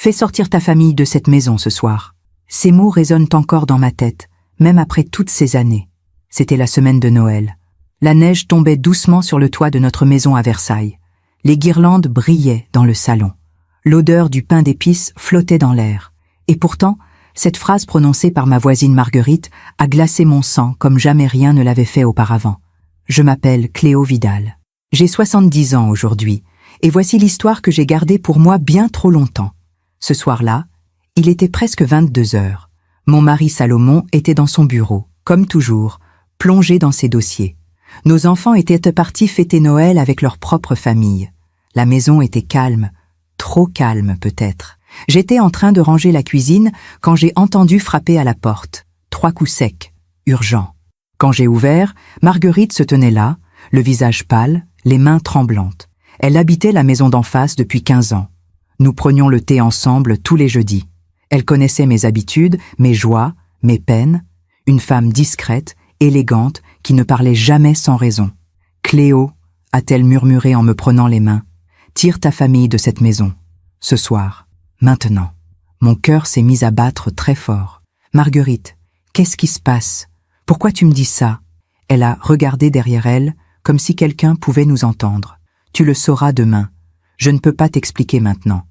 Fais sortir ta famille de cette maison ce soir. Ces mots résonnent encore dans ma tête, même après toutes ces années. C'était la semaine de Noël. La neige tombait doucement sur le toit de notre maison à Versailles. Les guirlandes brillaient dans le salon. L'odeur du pain d'épices flottait dans l'air. Et pourtant, cette phrase prononcée par ma voisine Marguerite a glacé mon sang comme jamais rien ne l'avait fait auparavant. Je m'appelle Cléo Vidal. J'ai 70 ans aujourd'hui, et voici l'histoire que j'ai gardée pour moi bien trop longtemps. Ce soir-là, il était presque 22 heures. Mon mari Salomon était dans son bureau, comme toujours, plongé dans ses dossiers. Nos enfants étaient partis fêter Noël avec leur propre famille. La maison était calme, trop calme peut-être. J'étais en train de ranger la cuisine quand j'ai entendu frapper à la porte. 3 coups secs, urgent. Quand j'ai ouvert, Marguerite se tenait là, le visage pâle, les mains tremblantes. Elle habitait la maison d'en face depuis 15 ans. Nous prenions le thé ensemble tous les jeudis. Elle connaissait mes habitudes, mes joies, mes peines. Une femme discrète, élégante, qui ne parlait jamais sans raison. « Cléo », a-t-elle murmuré en me prenant les mains, « tire ta famille de cette maison. Ce soir, maintenant. » Mon cœur s'est mis à battre très fort. « Marguerite, qu'est-ce qui se passe? Pourquoi tu me dis ça ?» Elle a regardé derrière elle, comme si quelqu'un pouvait nous entendre. « Tu le sauras demain. Je ne peux pas t'expliquer maintenant.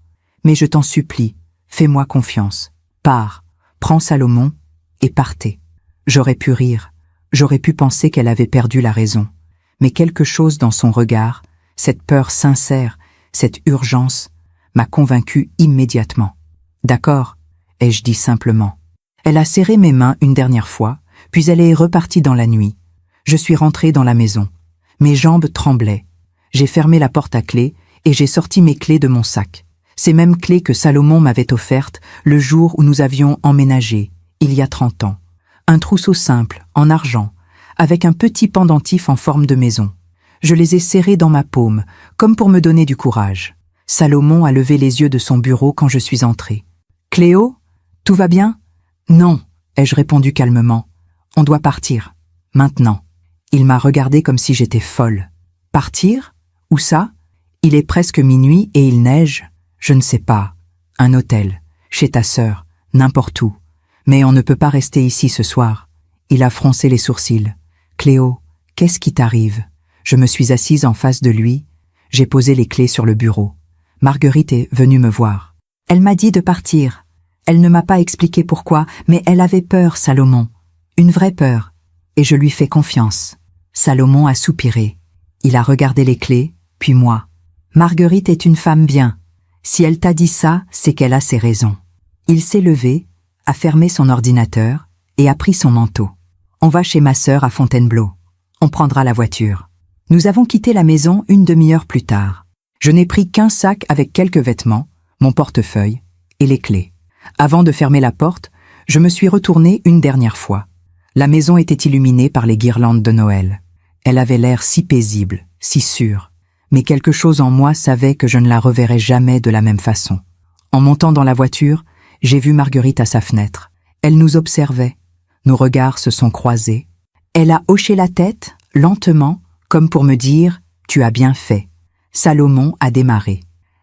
Mais je t'en supplie, fais-moi confiance. Pars, prends Salomon et partez. » J'aurais pu rire, j'aurais pu penser qu'elle avait perdu la raison. Mais quelque chose dans son regard, cette peur sincère, cette urgence, m'a convaincu immédiatement. « D'accord », ai-je dit simplement. Elle a serré mes mains une dernière fois, puis elle est repartie dans la nuit. Je suis rentré dans la maison. Mes jambes tremblaient. J'ai fermé la porte à clé et j'ai sorti mes clés de mon sac. Ces mêmes clés que Salomon m'avait offertes le jour où nous avions emménagé, il y a 30 ans. Un trousseau simple, en argent, avec un petit pendentif en forme de maison. Je les ai serrés dans ma paume, comme pour me donner du courage. Salomon a levé les yeux de son bureau quand je suis entré. « Cléo, tout va bien ?»« Non », ai-je répondu calmement. « On doit partir. Maintenant. » Il m'a regardé comme si j'étais folle. « Partir? Où ça? Il est presque minuit et il neige. Je ne sais pas. Un hôtel, chez ta sœur, n'importe où. Mais on ne peut pas rester ici ce soir. » Il a froncé les sourcils. « Cléo, qu'est-ce qui t'arrive ?» Je me suis assise en face de lui. J'ai posé les clés sur le bureau. Marguerite est venue me voir. Elle m'a dit de partir. Elle ne m'a pas expliqué pourquoi, mais elle avait peur, Salomon. Une vraie peur. Et je lui fais confiance. Salomon a soupiré. Il a regardé les clés, puis moi. Marguerite est une femme bien. Si elle t'a dit ça, c'est qu'elle a ses raisons. Il s'est levé, a fermé son ordinateur et a pris son manteau. On va chez ma sœur à Fontainebleau. On prendra la voiture. Nous avons quitté la maison une demi-heure plus tard. Je n'ai pris qu'un sac avec quelques vêtements, mon portefeuille et les clés. Avant de fermer la porte, je me suis retournée une dernière fois. La maison était illuminée par les guirlandes de Noël. Elle avait l'air si paisible, si sûre. Mais quelque chose en moi savait que je ne la reverrais jamais de la même façon. En montant dans la voiture, j'ai vu Marguerite à sa fenêtre. Elle nous observait. Nos regards se sont croisés. Elle a hoché la tête, lentement, comme pour me dire « Tu as bien fait ». Salomon a démarré.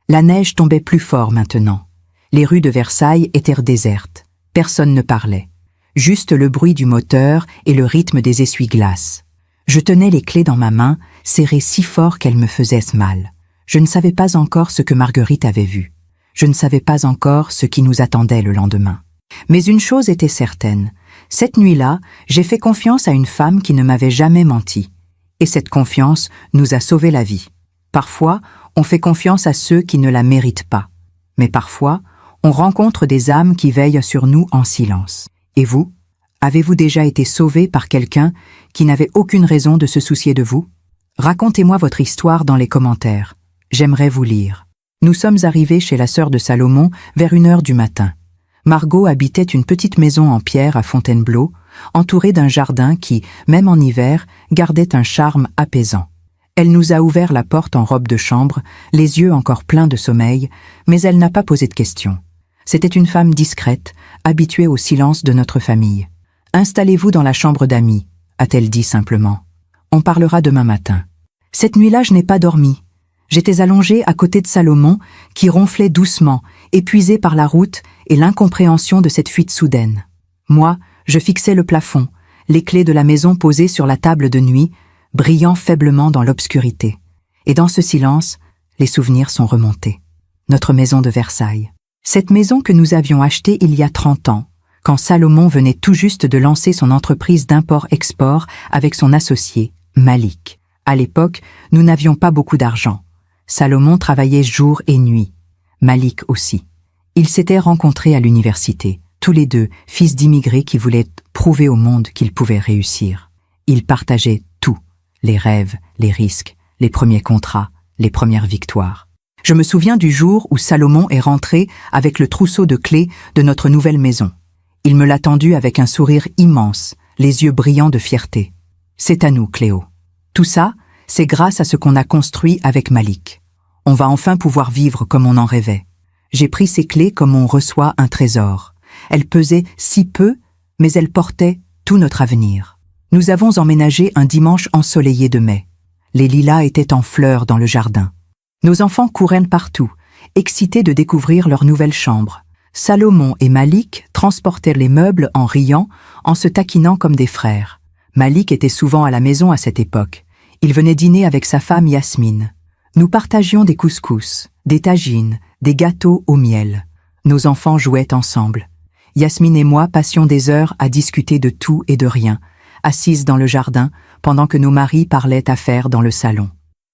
La neige tombait plus fort maintenant. Les rues de Versailles étaient désertes. Personne ne parlait. Juste le bruit du moteur et le rythme des essuie-glaces. Je tenais les clés dans ma main, serrées si fort qu'elles me faisaient mal. Je ne savais pas encore ce que Marguerite avait vu. Je ne savais pas encore ce qui nous attendait le lendemain. Mais une chose était certaine. Cette nuit-là, j'ai fait confiance à une femme qui ne m'avait jamais menti. Et cette confiance nous a sauvé la vie. Parfois, on fait confiance à ceux qui ne la méritent pas. Mais parfois, on rencontre des âmes qui veillent sur nous en silence. Et vous, avez-vous déjà été sauvé par quelqu'un qui n'avait aucune raison de se soucier de vous? Racontez-moi votre histoire dans les commentaires. J'aimerais vous lire. Nous sommes arrivés chez la sœur de Salomon vers 1h du matin. Margot habitait une petite maison en pierre à Fontainebleau, entourée d'un jardin qui, même en hiver, gardait un charme apaisant. Elle nous a ouvert la porte en robe de chambre, les yeux encore pleins de sommeil, mais elle n'a pas posé de questions. C'était une femme discrète, habituée au silence de notre famille. « Installez-vous dans la chambre d'amis », a-t-elle dit simplement. « On parlera demain matin. » Cette nuit-là, je n'ai pas dormi. J'étais allongée à côté de Salomon, qui ronflait doucement épuisé par la route et l'incompréhension de cette fuite soudaine. Moi, je fixais le plafond, les clés de la maison posées sur la table de nuit, brillant faiblement dans l'obscurité. Et dans ce silence, les souvenirs sont remontés. Notre maison de Versailles. Cette maison que nous avions achetée il y a 30 ans, quand Salomon venait tout juste de lancer son entreprise d'import-export avec son associé, Malik. À l'époque, nous n'avions pas beaucoup d'argent. Salomon travaillait jour et nuit. Malik aussi. Ils s'étaient rencontrés à l'université, tous les deux, fils d'immigrés qui voulaient prouver au monde qu'ils pouvaient réussir. Ils partageaient tout, les rêves, les risques, les premiers contrats, les premières victoires. Je me souviens du jour où Salomon est rentré avec le trousseau de clés de notre nouvelle maison. Il me l'a tendu avec un sourire immense, les yeux brillants de fierté. « C'est à nous, Cléo. Tout ça, c'est grâce à ce qu'on a construit avec Malik. On va enfin pouvoir vivre comme on en rêvait. J'ai pris ces clés comme on reçoit un trésor. Elles pesaient si peu, mais elles portaient tout notre avenir. Nous avons emménagé un dimanche ensoleillé de mai. Les lilas étaient en fleurs dans le jardin. Nos enfants couraient partout, excités de découvrir leur nouvelle chambre. Salomon et Malik transportèrent les meubles en riant, en se taquinant comme des frères. Malik était souvent à la maison à cette époque. Il venait dîner avec sa femme Yasmine. Nous partagions des couscous, des tagines, des gâteaux au miel. Nos enfants jouaient ensemble. Yasmine et moi passions des heures à discuter de tout et de rien, assises dans le jardin, pendant que nos maris parlaient affaires dans le salon.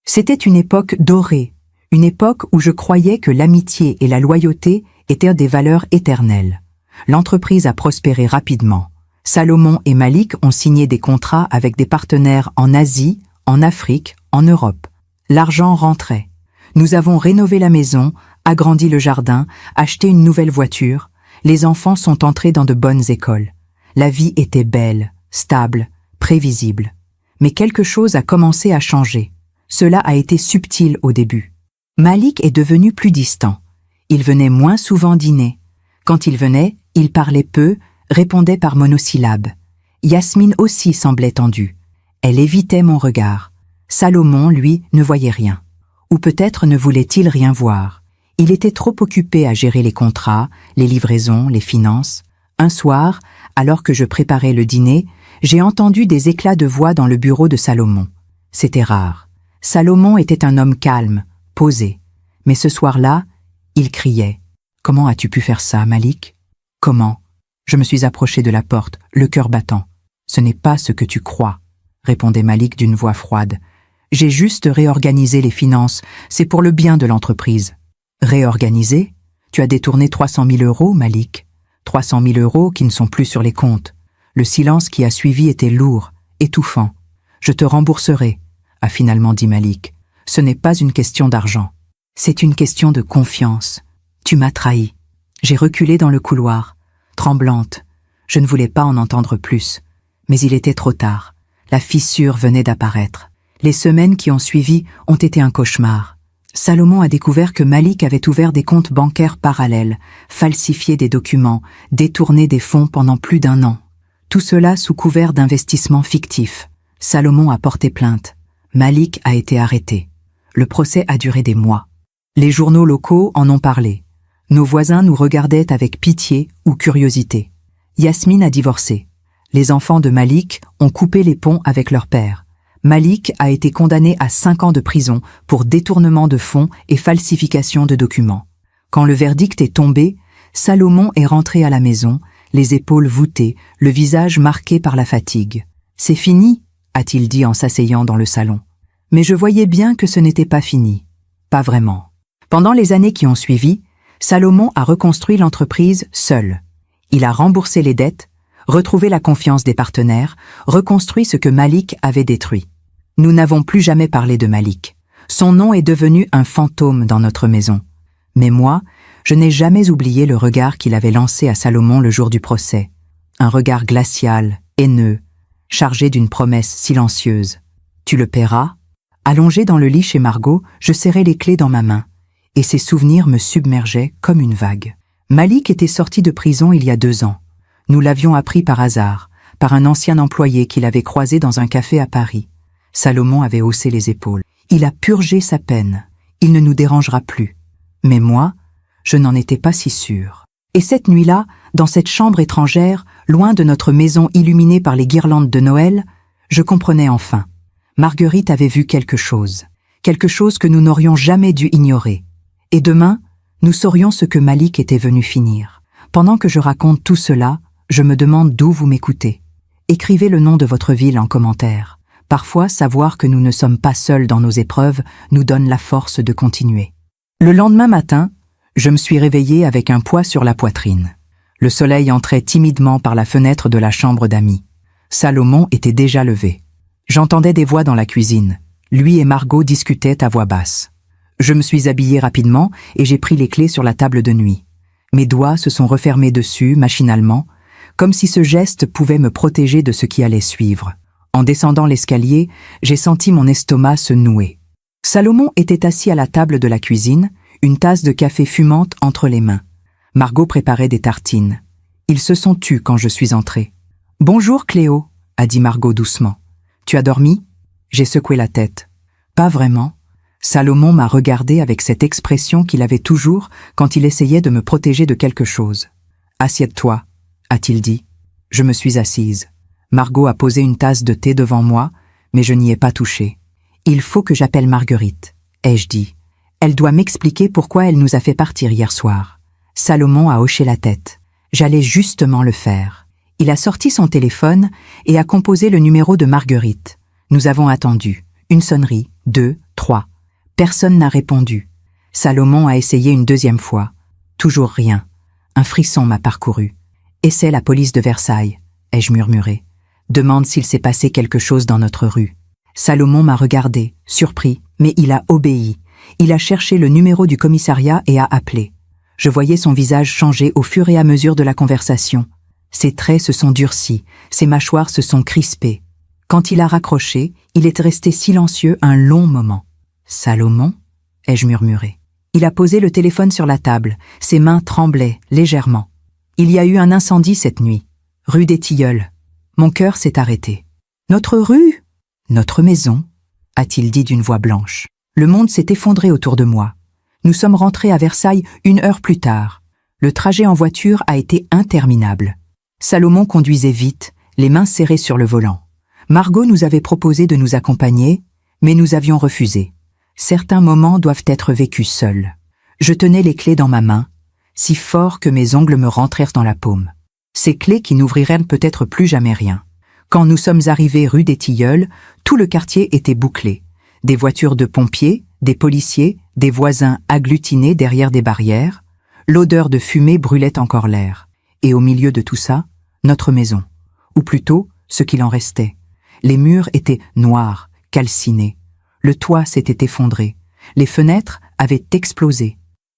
C'était une époque dorée, une époque où je croyais que l'amitié et la loyauté étaient des valeurs éternelles. L'entreprise a prospéré rapidement. Salomon et Malik ont signé des contrats avec des partenaires en Asie, en Afrique, en Europe. L'argent rentrait. Nous avons rénové la maison, agrandi le jardin, acheté une nouvelle voiture. Les enfants sont entrés dans de bonnes écoles. La vie était belle, stable, prévisible. Mais quelque chose a commencé à changer. Cela a été subtil au début. Malik est devenu plus distant. Il venait moins souvent dîner. Quand il venait, il parlait peu, répondait par monosyllabes. Yasmine aussi semblait tendue. Elle évitait mon regard. Salomon, lui, ne voyait rien. Ou peut-être ne voulait-il rien voir. Il était trop occupé à gérer les contrats, les livraisons, les finances. Un soir, alors que je préparais le dîner, j'ai entendu des éclats de voix dans le bureau de Salomon. C'était rare. Salomon était un homme calme, posé. Mais ce soir-là, il criait. « Comment as-tu pu faire ça, Malik ? » ?»« Comment ?» Je me suis approché de la porte, le cœur battant. « Ce n'est pas ce que tu crois, » répondait Malik d'une voix froide. « J'ai juste réorganisé les finances, c'est pour le bien de l'entreprise. » « Réorganisé ? Tu as détourné 300 000 euros, Malik. 300 000 euros qui ne sont plus sur les comptes. » Le silence qui a suivi était lourd, étouffant. « Je te rembourserai, » a finalement dit Malik. « Ce n'est pas une question d'argent. C'est une question de confiance. Tu m'as trahi. » J'ai reculé dans le couloir, tremblante. Je ne voulais pas en entendre plus. Mais il était trop tard. La fissure venait d'apparaître. Les semaines qui ont suivi ont été un cauchemar. Salomon a découvert que Malik avait ouvert des comptes bancaires parallèles, falsifié des documents, détourné des fonds pendant plus d'1 an. Tout cela sous couvert d'investissements fictifs. Salomon a porté plainte. Malik a été arrêté. Le procès a duré des mois. Les journaux locaux en ont parlé. Nos voisins nous regardaient avec pitié ou curiosité. Yasmine a divorcé. Les enfants de Malik ont coupé les ponts avec leur père. Malik a été condamné à 5 ans de prison pour détournement de fonds et falsification de documents. Quand le verdict est tombé, Salomon est rentré à la maison, les épaules voûtées, le visage marqué par la fatigue. « C'est fini » a-t-il dit en s'asseyant dans le salon. Mais je voyais bien que ce n'était pas fini. Pas vraiment. Pendant les années qui ont suivi, Salomon a reconstruit l'entreprise seul. Il a remboursé les dettes, retrouvé la confiance des partenaires, reconstruit ce que Malik avait détruit. Nous n'avons plus jamais parlé de Malik. Son nom est devenu un fantôme dans notre maison. Mais moi, je n'ai jamais oublié le regard qu'il avait lancé à Salomon le jour du procès. Un regard glacial, haineux, chargé d'une promesse silencieuse. « Tu le paieras ?» Allongé dans le lit chez Margot, je serrais les clés dans ma main, et ces souvenirs me submergeaient comme une vague. Malik était sorti de prison il y a 2 ans. Nous l'avions appris par hasard, par un ancien employé qu'il avait croisé dans un café à Paris. Salomon avait haussé les épaules. Il a purgé sa peine. Il ne nous dérangera plus. Mais moi, Je n'en étais pas si sûre. Et cette nuit-là, dans cette chambre étrangère, loin de notre maison illuminée par les guirlandes de Noël, je comprenais enfin. Marguerite avait vu quelque chose que nous n'aurions jamais dû ignorer. Et demain, nous saurions ce que Malik était venu finir. Pendant que je raconte tout cela, je me demande d'où vous m'écoutez. Écrivez le nom de votre ville en commentaire. Parfois, savoir que nous ne sommes pas seuls dans nos épreuves nous donne la force de continuer. Le lendemain matin, je me suis réveillée avec un poids sur la poitrine. Le soleil entrait timidement par la fenêtre de la chambre d'amis. Salomon était déjà levé. J'entendais des voix dans la cuisine. Lui et Margot discutaient à voix basse. Je me suis habillée rapidement et j'ai pris les clés sur la table de nuit. Mes doigts se sont refermés dessus, machinalement, comme si ce geste pouvait me protéger de ce qui allait suivre. En descendant l'escalier, j'ai senti mon estomac se nouer. Salomon était assis à la table de la cuisine, une tasse de café fumante entre les mains. Margot préparait des tartines. Ils se sont tus quand je suis entrée. « Bonjour Cléo », a dit Margot doucement. « Tu as dormi ?» J'ai secoué la tête. « Pas vraiment. » Salomon m'a regardé avec cette expression qu'il avait toujours quand il essayait de me protéger de quelque chose. « Assieds-toi », a-t-il dit. Je me suis assise. Margot a posé une tasse de thé devant moi, mais je n'y ai pas touché. « Il faut que j'appelle Marguerite », ai-je dit. « Elle doit m'expliquer pourquoi elle nous a fait partir hier soir. » Salomon a hoché la tête. J'allais justement le faire. Il a sorti son téléphone et a composé le numéro de Marguerite. Nous avons attendu. Une sonnerie, 2, 3. Personne n'a répondu. Salomon a essayé une deuxième fois. Toujours rien. Un frisson m'a parcouru. « Et c'est la police de Versailles », ai-je murmuré. « Demande s'il s'est passé quelque chose dans notre rue. » Salomon m'a regardé, surpris, mais il a obéi. Il a cherché le numéro du commissariat et a appelé. Je voyais son visage changer au fur et à mesure de la conversation. Ses traits se sont durcis, ses mâchoires se sont crispées. Quand il a raccroché, il est resté silencieux un long moment. « Salomon ?» ai-je murmuré. Il a posé le téléphone sur la table, ses mains tremblaient légèrement. « Il y a eu un incendie cette nuit, rue des Tilleuls. Mon cœur s'est arrêté. »« Notre rue ? Notre maison ?» a-t-il dit d'une voix blanche. Le monde s'est effondré autour de moi. Nous sommes rentrés à Versailles 1 heure plus tard. Le trajet en voiture a été interminable. Salomon conduisait vite, les mains serrées sur le volant. Margot nous avait proposé de nous accompagner, mais nous avions refusé. Certains moments doivent être vécus seuls. Je tenais les clés dans ma main, si fort que mes ongles me rentrèrent dans la paume. Ces clés qui n'ouvriront peut-être plus jamais rien. Quand nous sommes arrivés rue des Tilleuls, tout le quartier était bouclé. Des voitures de pompiers, des policiers, des voisins agglutinés derrière des barrières. L'odeur de fumée brûlait encore l'air. Et au milieu de tout ça, notre maison. Ou plutôt, ce qu'il en restait. Les murs étaient noirs, calcinés. Le toit s'était effondré. Les fenêtres avaient explosé.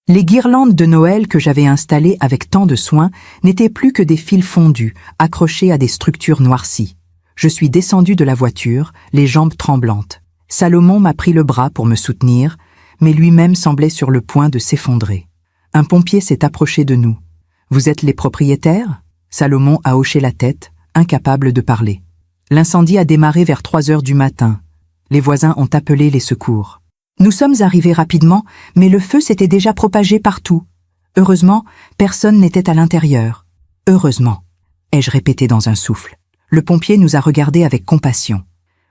Les guirlandes de Noël que j'avais installées avec tant de soin n'étaient plus que des fils fondus, accrochés à des structures noircies. Je suis descendue de la voiture, les jambes tremblantes. Salomon m'a pris le bras pour me soutenir, mais lui-même semblait sur le point de s'effondrer. Un pompier s'est approché de nous. « Vous êtes les propriétaires ?» Salomon a hoché la tête, incapable de parler. L'incendie a démarré vers 3 heures du matin. Les voisins ont appelé les secours. Nous sommes arrivés rapidement, mais le feu s'était déjà propagé partout. Heureusement, personne n'était à l'intérieur. Heureusement, ai-je répété dans un souffle. Le pompier nous a regardés avec compassion.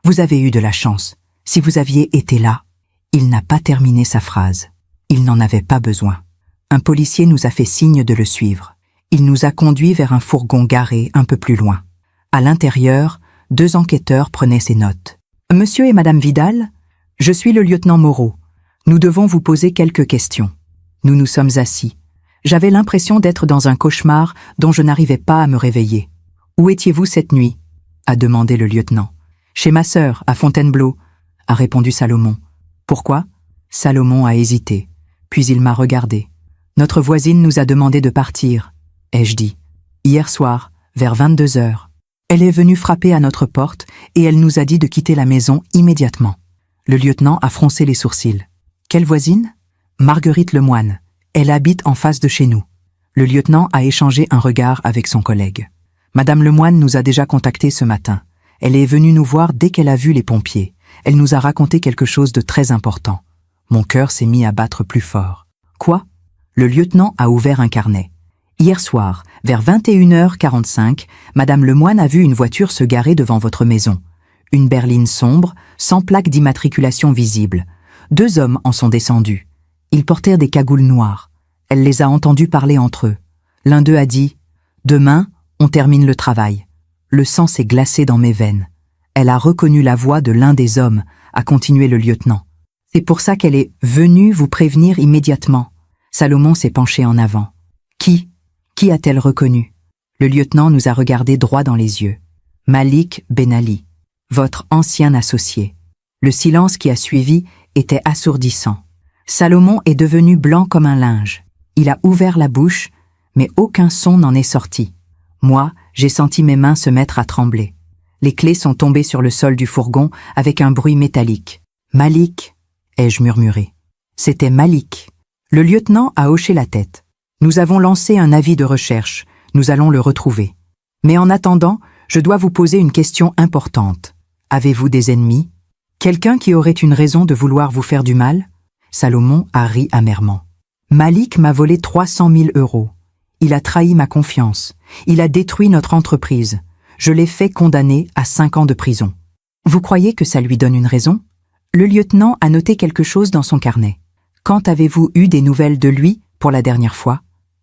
Vous avez eu de la chance. Si vous aviez été là. Il n'a pas terminé sa phrase. Il n'en avait pas besoin. Un policier nous a fait signe de le suivre. Il nous a conduits vers un fourgon garé un peu plus loin. À l'intérieur, 2 enquêteurs prenaient ses notes. « Monsieur et Madame Vidal, je suis le lieutenant Moreau. Nous devons vous poser quelques questions. » Nous nous sommes assis. J'avais l'impression d'être dans un cauchemar dont je n'arrivais pas à me réveiller. « Où étiez-vous cette nuit ?» a demandé le lieutenant. « Chez ma sœur, à Fontainebleau », a répondu Salomon. « Pourquoi ?» Salomon a hésité, puis il m'a regardé. « Notre voisine nous a demandé de partir », ai-je dit. « Hier soir, vers 22 heures. Elle est venue frapper à notre porte et elle nous a dit de quitter la maison immédiatement. » Le lieutenant a froncé les sourcils. « Quelle voisine ?»« Marguerite Lemoine. Elle habite en face de chez nous. » Le lieutenant a échangé un regard avec son collègue. « Madame Lemoine nous a déjà contactés ce matin. Elle est venue nous voir dès qu'elle a vu les pompiers. Elle nous a raconté quelque chose de très important. » Mon cœur s'est mis à battre plus fort. « Quoi ?» Le lieutenant a ouvert un carnet. Hier soir, vers 21h45, Madame Lemoine a vu une voiture se garer devant votre maison. Une berline sombre, sans plaque d'immatriculation visible. 2 hommes en sont descendus. Ils portèrent des cagoules noires. Elle les a entendus parler entre eux. L'un d'eux a dit « Demain, on termine le travail ». Le sang s'est glacé dans mes veines. Elle a reconnu la voix de l'un des hommes, a continué le lieutenant. C'est pour ça qu'elle est venue vous prévenir immédiatement. Salomon s'est penché en avant. Qui a-t-elle reconnu? Le lieutenant nous a regardés droit dans les yeux. Malik Ben Ali, votre ancien associé. Le silence qui a suivi était assourdissant. Salomon est devenu blanc comme un linge. Il a ouvert la bouche, mais aucun son n'en est sorti. Moi, j'ai senti mes mains se mettre à trembler. Les clés sont tombées sur le sol du fourgon avec un bruit métallique. « Malik !» ai-je murmuré. C'était Malik. Le lieutenant a hoché la tête. Nous avons lancé un avis de recherche. Nous allons le retrouver. Mais en attendant, je dois vous poser une question importante. Avez-vous des ennemis? Quelqu'un qui aurait une raison de vouloir vous faire du mal? Salomon a ri amèrement. Malik m'a volé 300 000 €. Il a trahi ma confiance. Il a détruit notre entreprise. Je l'ai fait condamner à 5 ans de prison. Vous croyez que ça lui donne une raison? Le lieutenant a noté quelque chose dans son carnet. Quand avez-vous eu des nouvelles de lui pour la dernière fois?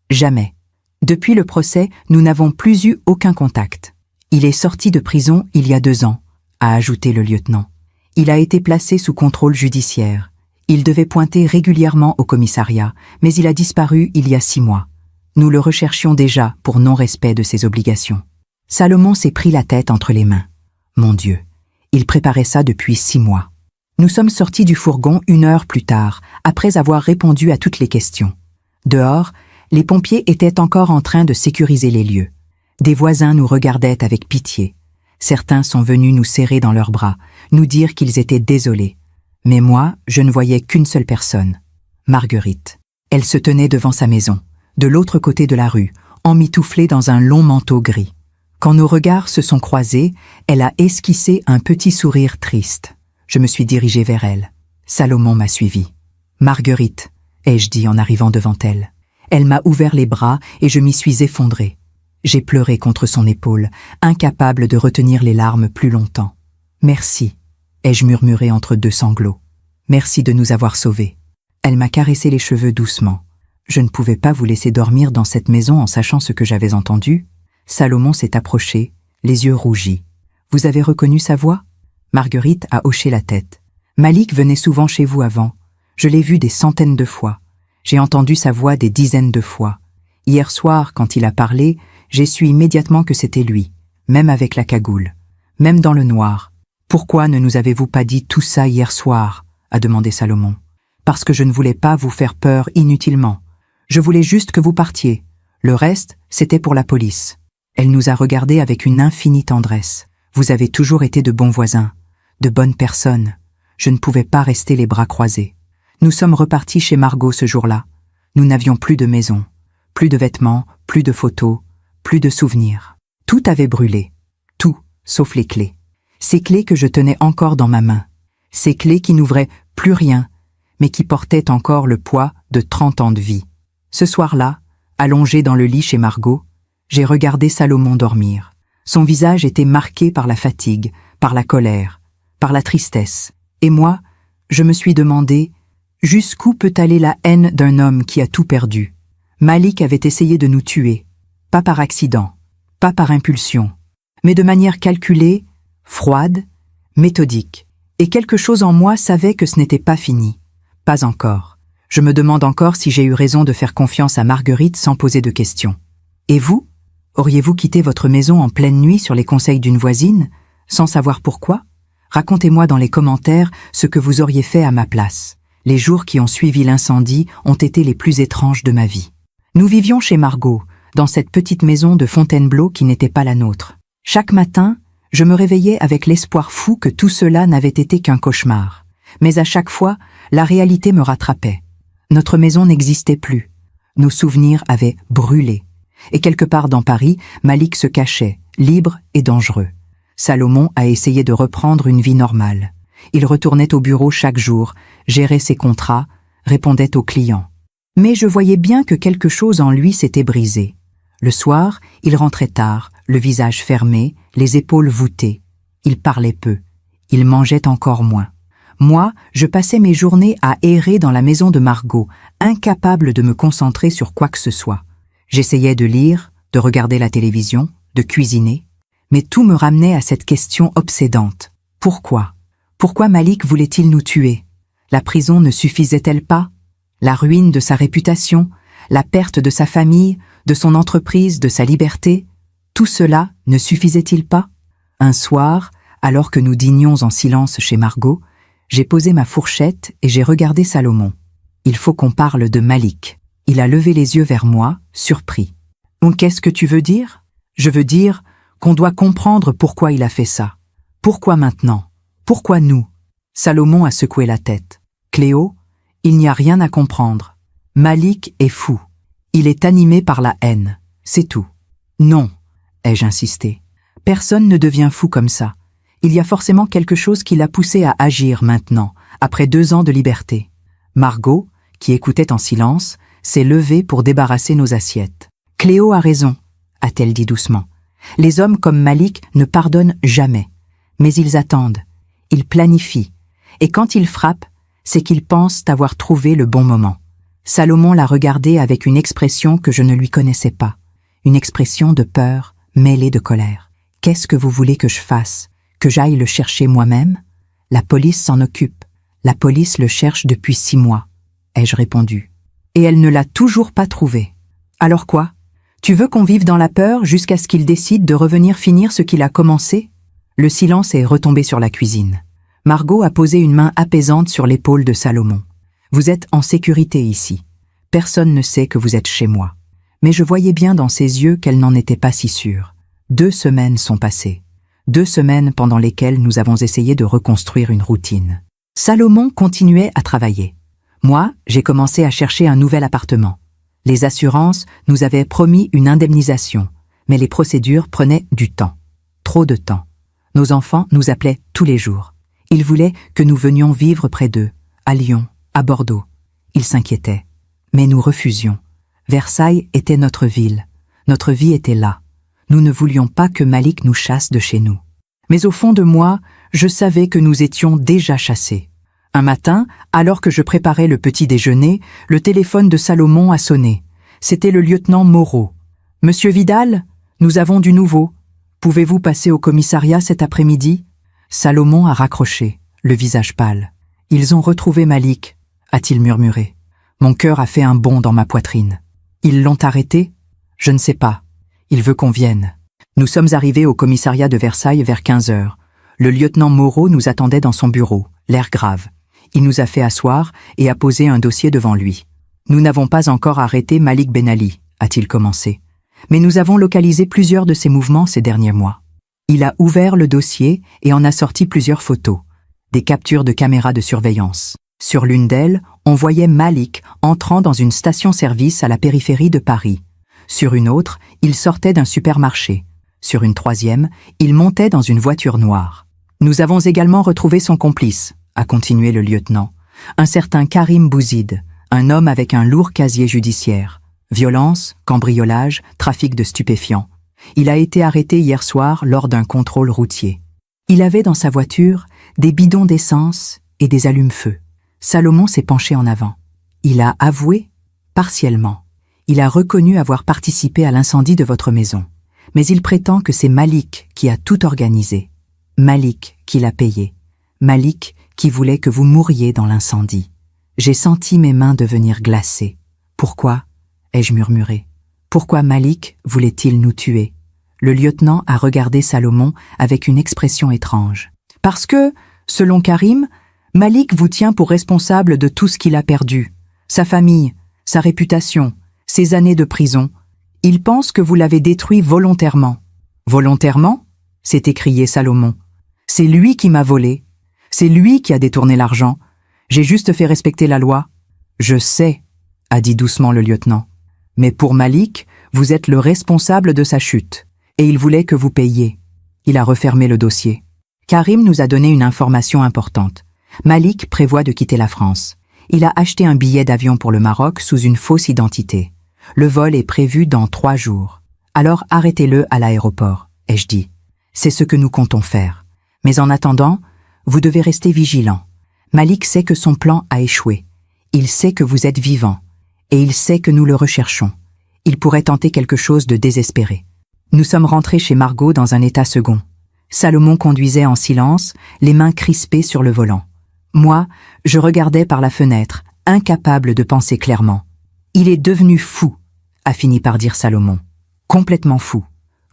Jamais. Depuis le procès, nous n'avons plus eu aucun contact. Il est sorti de prison il y a 2 ans, a ajouté le lieutenant. Il a été placé sous contrôle judiciaire. Il devait pointer régulièrement au commissariat, mais il a disparu il y a 6 mois. Nous le recherchions déjà pour non-respect de ses obligations. Salomon s'est pris la tête entre les mains. Mon Dieu, il préparait ça depuis 6 mois. Nous sommes sortis du fourgon 1 heure plus tard, après avoir répondu à toutes les questions. Dehors, les pompiers étaient encore en train de sécuriser les lieux. Des voisins nous regardaient avec pitié. Certains sont venus nous serrer dans leurs bras, nous dire qu'ils étaient désolés. Mais moi, je ne voyais qu'une seule personne, Marguerite. Elle se tenait devant sa maison, de l'autre côté de la rue, emmitouflée dans un long manteau gris. Quand nos regards se sont croisés, elle a esquissé un petit sourire triste. Je me suis dirigé vers elle. Salomon m'a suivi. « Marguerite », ai-je dit en arrivant devant elle. Elle m'a ouvert les bras et je m'y suis effondré. J'ai pleuré contre son épaule, incapable de retenir les larmes plus longtemps. « Merci », ai-je murmuré entre 2 sanglots. « Merci de nous avoir sauvés. » Elle m'a caressé les cheveux doucement. Je ne pouvais pas vous laisser dormir dans cette maison en sachant ce que j'avais entendu. Salomon s'est approché, les yeux rougis. « Vous avez reconnu sa voix ?» Marguerite a hoché la tête. « Malik venait souvent chez vous avant. Je l'ai vu des centaines de fois. J'ai entendu sa voix des dizaines de fois. Hier soir, quand il a parlé, j'ai su immédiatement que c'était lui, même avec la cagoule, même dans le noir. « Pourquoi ne nous avez-vous pas dit tout ça hier soir ?» a demandé Salomon. « Parce que je ne voulais pas vous faire peur inutilement. Je voulais juste que vous partiez. Le reste, c'était pour la police. » Elle nous a regardés avec une infinie tendresse. « Vous avez toujours été de bons voisins, de bonnes personnes. Je ne pouvais pas rester les bras croisés. Nous sommes repartis chez Margot ce jour-là. Nous n'avions plus de maison, plus de vêtements, plus de photos, plus de souvenirs. Tout avait brûlé. Tout, sauf les clés. Ces clés que je tenais encore dans ma main. Ces clés qui n'ouvraient plus rien, mais qui portaient encore le poids de 30 ans de vie. Ce soir-là, allongé dans le lit chez Margot, j'ai regardé Salomon dormir. Son visage était marqué par la fatigue, par la colère, par la tristesse. Et moi, je me suis demandé jusqu'où peut aller la haine d'un homme qui a tout perdu. Malik avait essayé de nous tuer, pas par accident, pas par impulsion, mais de manière calculée, froide, méthodique. Et quelque chose en moi savait que ce n'était pas fini. Pas encore. Je me demande encore si j'ai eu raison de faire confiance à Marguerite sans poser de questions. Et vous? Auriez-vous quitté votre maison en pleine nuit sur les conseils d'une voisine, sans savoir pourquoi? Racontez-moi dans les commentaires ce que vous auriez fait à ma place. Les jours qui ont suivi l'incendie ont été les plus étranges de ma vie. Nous vivions chez Margot, dans cette petite maison de Fontainebleau qui n'était pas la nôtre. Chaque matin, je me réveillais avec l'espoir fou que tout cela n'avait été qu'un cauchemar. Mais à chaque fois, la réalité me rattrapait. Notre maison n'existait plus. Nos souvenirs avaient brûlé. Et quelque part dans Paris, Malik se cachait, libre et dangereux. Salomon a essayé de reprendre une vie normale. Il retournait au bureau chaque jour, gérait ses contrats, répondait aux clients. Mais je voyais bien que quelque chose en lui s'était brisé. Le soir, il rentrait tard, le visage fermé, les épaules voûtées. Il parlait peu. Il mangeait encore moins. Moi, je passais mes journées à errer dans la maison de Margot, incapable de me concentrer sur quoi que ce soit. J'essayais de lire, de regarder la télévision, de cuisiner, mais tout me ramenait à cette question obsédante. Pourquoi? Pourquoi Malik voulait-il nous tuer? La prison ne suffisait-elle pas? La ruine de sa réputation, la perte de sa famille, de son entreprise, de sa liberté, tout cela ne suffisait-il pas? Un soir, alors que nous dînions en silence chez Margot, j'ai posé ma fourchette et j'ai regardé Salomon. Il faut qu'on parle de Malik. Il a levé les yeux vers moi, surpris. Qu'est-ce que tu veux dire? Je veux dire qu'on doit comprendre pourquoi il a fait ça. Pourquoi maintenant? Pourquoi nous? Salomon a secoué la tête. Cléo, il n'y a rien à comprendre. Malik est fou. Il est animé par la haine. C'est tout. Non, ai-je insisté. Personne ne devient fou comme ça. Il y a forcément quelque chose qui l'a poussé à agir maintenant, après 2 ans de liberté. Margot, qui écoutait en silence, s'est levée pour débarrasser nos assiettes. Cléo a raison, a-t-elle dit doucement. Les hommes comme Malik ne pardonnent jamais. Mais ils attendent, ils planifient. Et quand ils frappent, c'est qu'ils pensent avoir trouvé le bon moment. Salomon l'a regardé avec une expression que je ne lui connaissais pas. Une expression de peur mêlée de colère. Qu'est-ce que vous voulez que je fasse? Que j'aille le chercher moi-même? La police s'en occupe. La police le cherche depuis 6 mois, ai-je répondu. Et elle ne l'a toujours pas trouvé. Alors quoi? Tu veux qu'on vive dans la peur jusqu'à ce qu'il décide de revenir finir ce qu'il a commencé? Le silence est retombé sur la cuisine. Margot a posé une main apaisante sur l'épaule de Salomon. Vous êtes en sécurité ici. Personne ne sait que vous êtes chez moi. Mais je voyais bien dans ses yeux qu'elle n'en était pas si sûre. 2 semaines sont passées. 2 semaines pendant lesquelles nous avons essayé de reconstruire une routine. Salomon continuait à travailler. Moi, j'ai commencé à chercher un nouvel appartement. Les assurances nous avaient promis une indemnisation, mais les procédures prenaient du temps. Trop de temps. Nos enfants nous appelaient tous les jours. Ils voulaient que nous venions vivre près d'eux, à Lyon, à Bordeaux. Ils s'inquiétaient. Mais nous refusions. Versailles était notre ville. Notre vie était là. Nous ne voulions pas que Malik nous chasse de chez nous. Mais au fond de moi, je savais que nous étions déjà chassés. Un matin, alors que je préparais le petit déjeuner, le téléphone de Salomon a sonné. C'était le lieutenant Moreau. « Monsieur Vidal, nous avons du nouveau. Pouvez-vous passer au commissariat cet après-midi » Salomon a raccroché, le visage pâle. « Ils ont retrouvé Malik » a-t-il murmuré. Mon cœur a fait un bond dans ma poitrine. « Ils l'ont arrêté » Je ne sais pas. Il veut qu'on vienne. Nous sommes arrivés au commissariat de Versailles vers 15 heures. Le lieutenant Moreau nous attendait dans son bureau, l'air grave. Il nous a fait asseoir et a posé un dossier devant lui. « Nous n'avons pas encore arrêté Malik Ben Ali » a-t-il commencé. « Mais nous avons localisé plusieurs de ses mouvements ces derniers mois. » Il a ouvert le dossier et en a sorti plusieurs photos, des captures de caméras de surveillance. Sur l'une d'elles, on voyait Malik entrant dans une station-service à la périphérie de Paris. Sur une autre, il sortait d'un supermarché. Sur une troisième, il montait dans une voiture noire. Nous avons également retrouvé son complice, a continué le lieutenant, un certain Karim Bouzid, un homme avec un lourd casier judiciaire. Violence, cambriolage, trafic de stupéfiants. Il a été arrêté hier soir lors d'un contrôle routier. Il avait dans sa voiture des bidons d'essence et des allumes-feu. Salomon s'est penché en avant. Il a avoué, partiellement. Il a reconnu avoir participé à l'incendie de votre maison. Mais il prétend que c'est Malik qui a tout organisé. Malik qui l'a payé. Malik qui voulait que vous mouriez dans l'incendie. J'ai senti mes mains devenir glacées. Pourquoi ? Ai-je murmuré. Pourquoi Malik voulait-il nous tuer? Le lieutenant a regardé Salomon avec une expression étrange. Parce que, selon Karim, Malik vous tient pour responsable de tout ce qu'il a perdu. Sa famille, sa réputation, ses années de prison. Il pense que vous l'avez détruit volontairement. Volontairement? S'est écrié Salomon. C'est lui qui m'a volé. C'est lui qui a détourné l'argent. J'ai juste fait respecter la loi. Je sais, a dit doucement le lieutenant. Mais pour Malik, vous êtes le responsable de sa chute. Et il voulait que vous payiez. Il a refermé le dossier. Karim nous a donné une information importante. Malik prévoit de quitter la France. Il a acheté un billet d'avion pour le Maroc sous une fausse identité. Le vol est prévu dans 3 jours. Alors arrêtez-le à l'aéroport, ai-je dit. C'est ce que nous comptons faire. Mais en attendant, vous devez rester vigilant. Malik sait que son plan a échoué. Il sait que vous êtes vivant. Et il sait que nous le recherchons. Il pourrait tenter quelque chose de désespéré. Nous sommes rentrés chez Margot dans un état second. Salomon conduisait en silence, les mains crispées sur le volant. Moi, je regardais par la fenêtre, incapable de penser clairement. « Il est devenu fou », a fini par dire Salomon. « Complètement fou.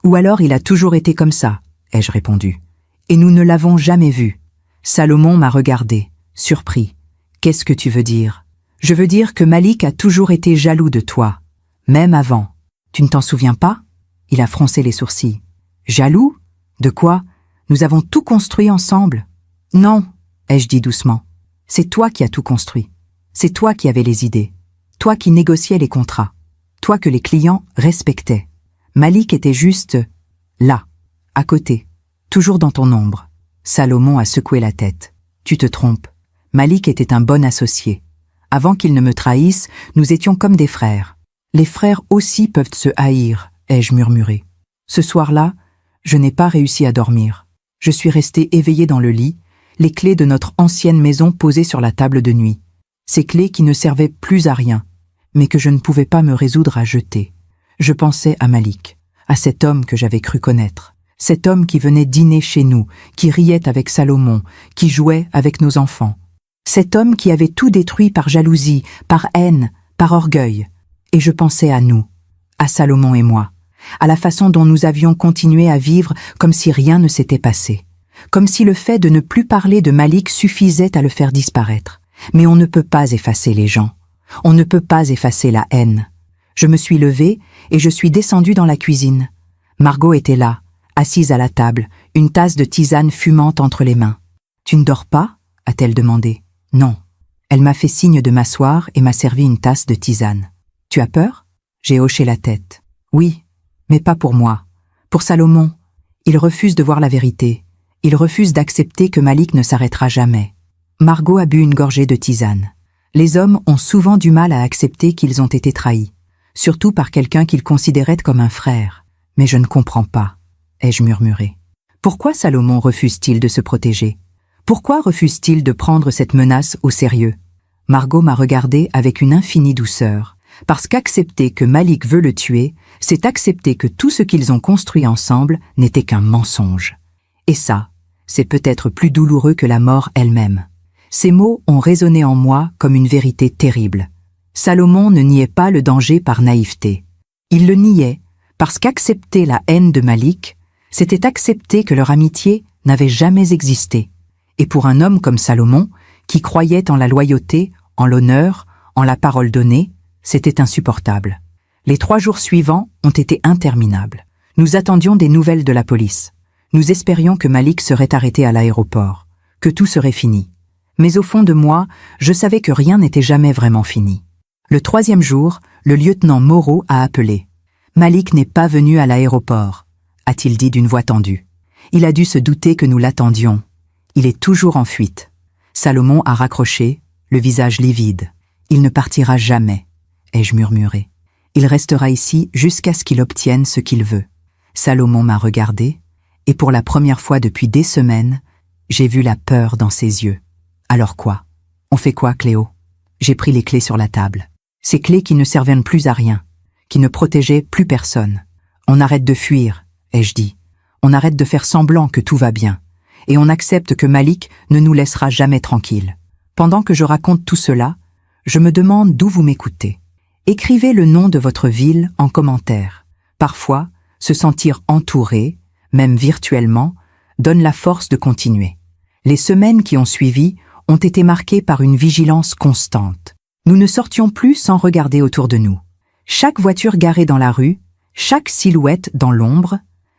Ou alors il a toujours été comme ça », ai-je répondu. « Et nous ne l'avons jamais vu. » Salomon m'a regardé, surpris. « Qu'est-ce que tu veux dire ?»« Je veux dire que Malik a toujours été jaloux de toi, même avant. Tu ne t'en souviens pas ?» Il a froncé les sourcils. « Jaloux ? De quoi ? Nous avons tout construit ensemble. »« Non, » ai-je dit doucement. « C'est toi qui as tout construit. C'est toi qui avais les idées. Toi qui négociais les contrats. Toi que les clients respectaient. Malik était juste là, à côté, toujours dans ton ombre. » Salomon a secoué la tête. « Tu te trompes. Malik était un bon associé. Avant qu'il ne me trahisse, nous étions comme des frères. Les frères aussi peuvent se haïr, ai-je murmuré. Ce soir-là, je n'ai pas réussi à dormir. Je suis resté éveillé dans le lit, les clés de notre ancienne maison posées sur la table de nuit. Ces clés qui ne servaient plus à rien, mais que je ne pouvais pas me résoudre à jeter. Je pensais à Malik, à cet homme que j'avais cru connaître. Cet homme qui venait dîner chez nous, qui riait avec Salomon, qui jouait avec nos enfants. Cet homme qui avait tout détruit par jalousie, par haine, par orgueil. Et je pensais à nous, à Salomon et moi, à la façon dont nous avions continué à vivre comme si rien ne s'était passé. Comme si le fait de ne plus parler de Malik suffisait à le faire disparaître. Mais on ne peut pas effacer les gens. On ne peut pas effacer la haine. Je me suis levée et je suis descendue dans la cuisine. Margot était là, assise à la table, une tasse de tisane fumante entre les mains. « Tu ne dors pas ?» a-t-elle demandé. « Non. » Elle m'a fait signe de m'asseoir et m'a servi une tasse de tisane. « Tu as peur ?» J'ai hoché la tête. « Oui, mais pas pour moi. Pour Salomon. Il refuse de voir la vérité. Il refuse d'accepter que Malik ne s'arrêtera jamais. » Margot a bu une gorgée de tisane. Les hommes ont souvent du mal à accepter qu'ils ont été trahis, surtout par quelqu'un qu'ils considéraient comme un frère. Mais je ne comprends pas, ai-je murmuré. Pourquoi Salomon refuse-t-il de se protéger? Pourquoi refuse-t-il de prendre cette menace au sérieux? Margot m'a regardé avec une infinie douceur, parce qu'accepter que Malik veut le tuer, c'est accepter que tout ce qu'ils ont construit ensemble n'était qu'un mensonge. Et ça, c'est peut-être plus douloureux que la mort elle-même. Ces mots ont résonné en moi comme une vérité terrible. Salomon ne niait pas le danger par naïveté. Il le niait parce qu'accepter la haine de Malik, c'était accepter que leur amitié n'avait jamais existé. Et pour un homme comme Salomon, qui croyait en la loyauté, en l'honneur, en la parole donnée, c'était insupportable. Les 3 jours suivants ont été interminables. Nous attendions des nouvelles de la police. Nous espérions que Malik serait arrêté à l'aéroport, que tout serait fini. Mais au fond de moi, je savais que rien n'était jamais vraiment fini. Le 3e jour, le lieutenant Moreau a appelé. « Malik n'est pas venu à l'aéroport », a-t-il dit d'une voix tendue. Il a dû se douter que nous l'attendions. Il est toujours en fuite. Salomon a raccroché, le visage livide. « Il ne partira jamais », ai-je murmuré. « Il restera ici jusqu'à ce qu'il obtienne ce qu'il veut. » Salomon m'a regardé, et pour la première fois depuis des semaines, j'ai vu la peur dans ses yeux. « Alors quoi? On fait quoi, Cléo ?» J'ai pris les clés sur la table. Ces clés qui ne servaient plus à rien, qui ne protégeaient plus personne. « On arrête de fuir », ai-je dit. « On arrête de faire semblant que tout va bien. Et on accepte que Malik ne nous laissera jamais tranquilles. » Pendant que je raconte tout cela, je me demande d'où vous m'écoutez. Écrivez le nom de votre ville en commentaire. Parfois, se sentir entouré, même virtuellement, donne la force de continuer. Les semaines qui ont suivi ont été marquées par une vigilance constante. Nous ne sortions plus sans regarder autour de nous. Chaque voiture garée dans la rue, chaque silhouette dans l'ombre,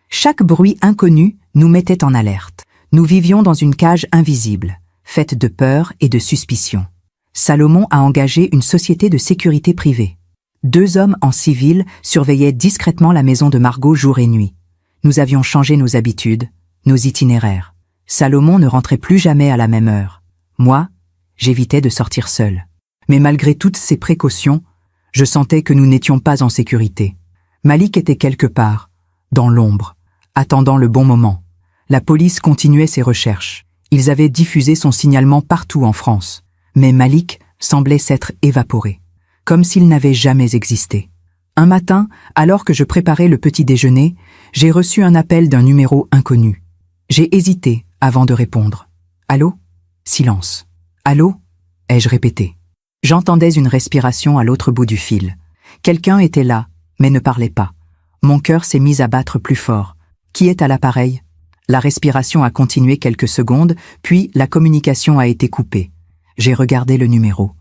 chaque bruit inconnu nous mettait en alerte. Nous vivions dans une cage invisible, faite de peur et de suspicion. Salomon a engagé une société de sécurité privée. 2 hommes en civil surveillaient discrètement la maison de Margot jour et nuit. Nous avions changé nos habitudes, nos itinéraires. Salomon ne rentrait plus jamais à la même heure. Moi, j'évitais de sortir seul. Mais malgré toutes ces précautions, je sentais que nous n'étions pas en sécurité. Malik était quelque part, dans l'ombre, attendant le bon moment. La police continuait ses recherches. Ils avaient diffusé son signalement partout en France. Mais Malik semblait s'être évaporé, comme s'il n'avait jamais existé. Un matin, alors que je préparais le petit déjeuner, j'ai reçu un appel d'un numéro inconnu. J'ai hésité avant de répondre. « Allô ?» Silence. « Allô ?» ai-je répété. J'entendais une respiration à l'autre bout du fil. Quelqu'un était là, mais ne parlait pas. Mon cœur s'est mis à battre plus fort. Qui est à l'appareil ? La respiration a continué quelques secondes, puis la communication a été coupée. J'ai regardé le numéro.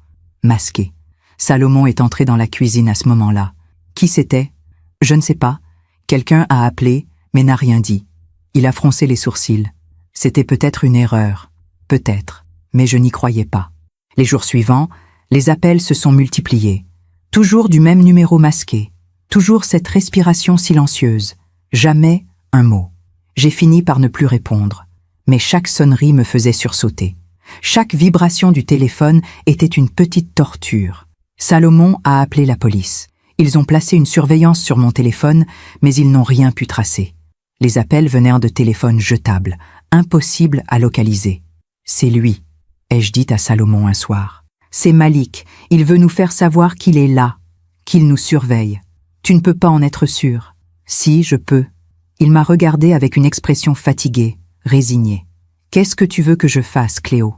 Masqué. Salomon est entré dans la cuisine à ce moment-là. Qui c'était ? Je ne sais pas. Quelqu'un a appelé, mais n'a rien dit. Il a froncé les sourcils. C'était peut-être une erreur. Peut-être. Mais je n'y croyais pas. Les jours suivants, les appels se sont multipliés. Toujours du même numéro masqué. Toujours cette respiration silencieuse. Jamais un mot. J'ai fini par ne plus répondre. Mais chaque sonnerie me faisait sursauter. Chaque vibration du téléphone était une petite torture. Salomon a appelé la police. Ils ont placé une surveillance sur mon téléphone, mais ils n'ont rien pu tracer. Les appels venaient de téléphones jetables, impossibles à localiser. « C'est lui », ai-je dit à Salomon un soir. « C'est Malik, il veut nous faire savoir qu'il est là, qu'il nous surveille. Tu ne peux pas en être sûr. »« Si, je peux. » Il m'a regardé avec une expression fatiguée, résignée. « Qu'est-ce que tu veux que je fasse, Cléo ?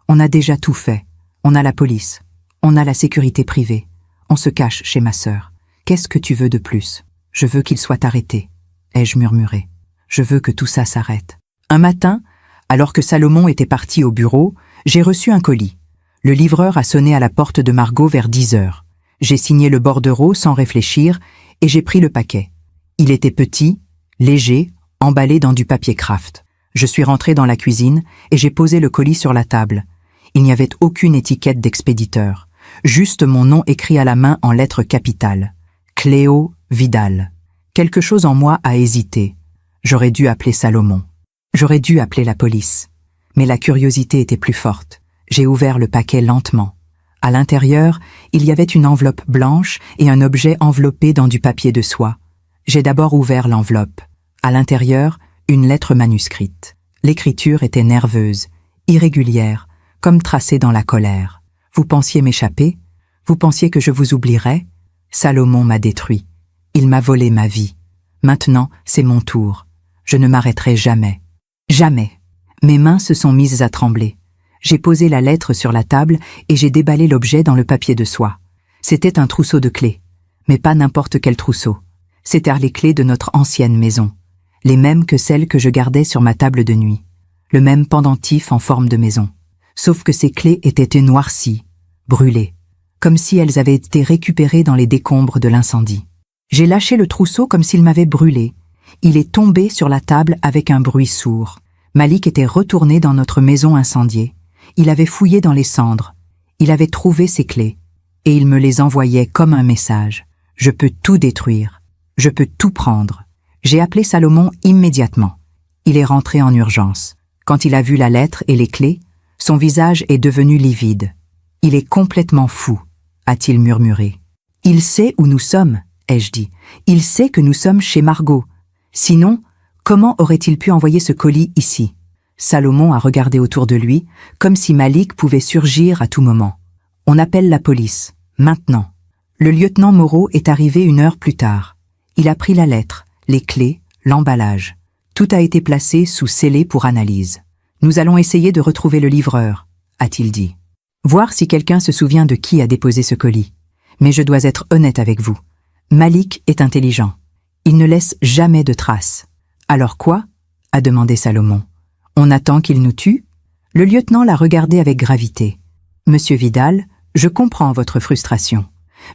On a déjà tout fait. On a la police. On a la sécurité privée. On se cache chez ma sœur. Qu'est-ce que tu veux de plus ? Je veux qu'il soit arrêté. » ai-je murmuré. Je veux que tout ça s'arrête. Un matin, alors que Salomon était parti au bureau, j'ai reçu un colis. Le livreur a sonné à la porte de Margot vers 10 heures. J'ai signé le bordereau sans réfléchir et j'ai pris le paquet. Il était petit, léger, emballé dans du papier kraft. Je suis rentré dans la cuisine et j'ai posé le colis sur la table. Il n'y avait aucune étiquette d'expéditeur, juste mon nom écrit à la main en lettres capitales. Cléo Vidal. Quelque chose en moi a hésité. J'aurais dû appeler Salomon. J'aurais dû appeler la police. Mais la curiosité était plus forte. J'ai ouvert le paquet lentement. À l'intérieur, il y avait une enveloppe blanche et un objet enveloppé dans du papier de soie. J'ai d'abord ouvert l'enveloppe. À l'intérieur, une lettre manuscrite. L'écriture était nerveuse, irrégulière, comme tracée dans la colère. Vous pensiez m'échapper ? Vous pensiez que je vous oublierais ? Salomon m'a détruit. Il m'a volé ma vie. Maintenant, c'est mon tour. Je ne m'arrêterai jamais. Jamais. Mes mains se sont mises à trembler. J'ai posé la lettre sur la table et j'ai déballé l'objet dans le papier de soie. C'était un trousseau de clés. Mais pas n'importe quel trousseau. C'étaient les clés de notre ancienne maison. Les mêmes que celles que je gardais sur ma table de nuit. Le même pendentif en forme de maison. Sauf que ces clés étaient noircies, brûlées, comme si elles avaient été récupérées dans les décombres de l'incendie. J'ai lâché le trousseau comme s'il m'avait brûlé. Il est tombé sur la table avec un bruit sourd. Malik était retourné dans notre maison incendiée. Il avait fouillé dans les cendres. Il avait trouvé ses clés. Et il me les envoyait comme un message. Je peux tout détruire. Je peux tout prendre. J'ai appelé Salomon immédiatement. Il est rentré en urgence. Quand il a vu la lettre et les clés, son visage est devenu livide. « Il est complètement fou », a-t-il murmuré. « Il sait où nous sommes », ai-je dit. « Il sait que nous sommes chez Margot. Sinon, comment aurait-il pu envoyer ce colis ici ?» Salomon a regardé autour de lui, comme si Malik pouvait surgir à tout moment. « On appelle la police, maintenant. » Le lieutenant Moreau est arrivé 1 heure plus tard. Il a pris la lettre, les clés, l'emballage. Tout a été placé sous scellé pour analyse. Nous allons essayer de retrouver le livreur, a-t-il dit. Voir si quelqu'un se souvient de qui a déposé ce colis. Mais je dois être honnête avec vous. Malik est intelligent. Il ne laisse jamais de traces. Alors quoi ? A demandé Salomon. On attend qu'il nous tue ? Le lieutenant l'a regardé avec gravité. Monsieur Vidal, je comprends votre frustration.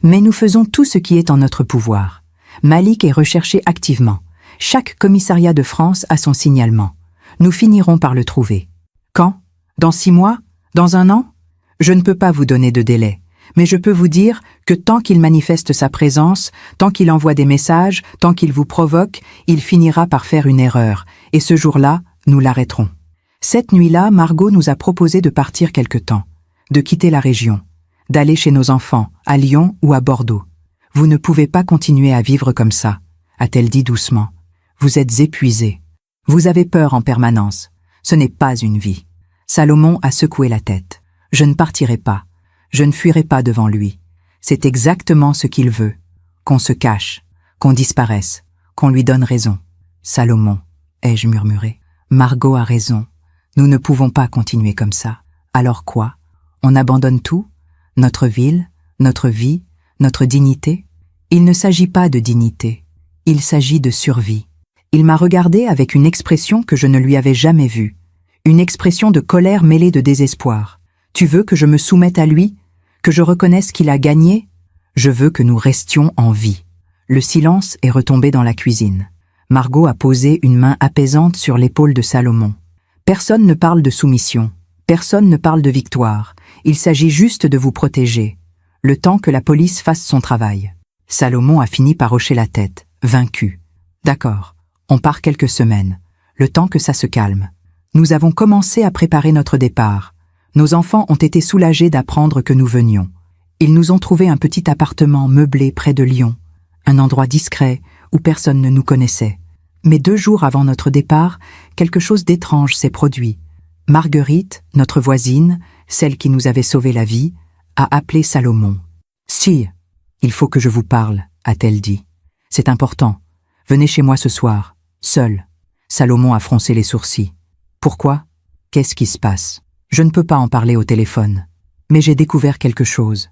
Mais nous faisons tout ce qui est en notre pouvoir. Malik est recherché activement. Chaque commissariat de France a son signalement. Nous finirons par le trouver. Quand ? Dans 6 mois ? Dans 1 an ? Je ne peux pas vous donner de délai, mais je peux vous dire que tant qu'il manifeste sa présence, tant qu'il envoie des messages, tant qu'il vous provoque, il finira par faire une erreur, et ce jour-là, nous l'arrêterons. Cette nuit-là, Margot nous a proposé de partir quelque temps, de quitter la région, d'aller chez nos enfants, à Lyon ou à Bordeaux. Vous ne pouvez pas continuer à vivre comme ça, a-t-elle dit doucement. Vous êtes épuisé. Vous avez peur en permanence. Ce n'est pas une vie. Salomon a secoué la tête. Je ne partirai pas. Je ne fuirai pas devant lui. C'est exactement ce qu'il veut. Qu'on se cache, qu'on disparaisse, qu'on lui donne raison. Salomon, ai-je murmuré. Margot a raison. Nous ne pouvons pas continuer comme ça. Alors quoi? On abandonne tout? Notre ville, notre vie, notre dignité? Il ne s'agit pas de dignité. Il s'agit de survie. Il m'a regardé avec une expression que je ne lui avais jamais vue. Une expression de colère mêlée de désespoir. Tu veux que je me soumette à lui? Que je reconnaisse qu'il a gagné? Je veux que nous restions en vie. Le silence est retombé dans la cuisine. Margot a posé une main apaisante sur l'épaule de Salomon. Personne ne parle de soumission. Personne ne parle de victoire. Il s'agit juste de vous protéger. Le temps que la police fasse son travail. Salomon a fini par hocher la tête, vaincu. D'accord, on part quelques semaines. Le temps que ça se calme. Nous avons commencé à préparer notre départ. Nos enfants ont été soulagés d'apprendre que nous venions. Ils nous ont trouvé un petit appartement meublé près de Lyon. Un endroit discret où personne ne nous connaissait. Mais 2 jours avant notre départ, quelque chose d'étrange s'est produit. Marguerite, notre voisine, celle qui nous avait sauvé la vie, a appelé Salomon. « Si, il faut que je vous parle, a-t-elle dit. C'est important. Venez chez moi ce soir, seul. » Salomon a froncé les sourcils. « Pourquoi? Qu'est-ce qui se passe? Je ne peux pas en parler au téléphone. Mais j'ai découvert quelque chose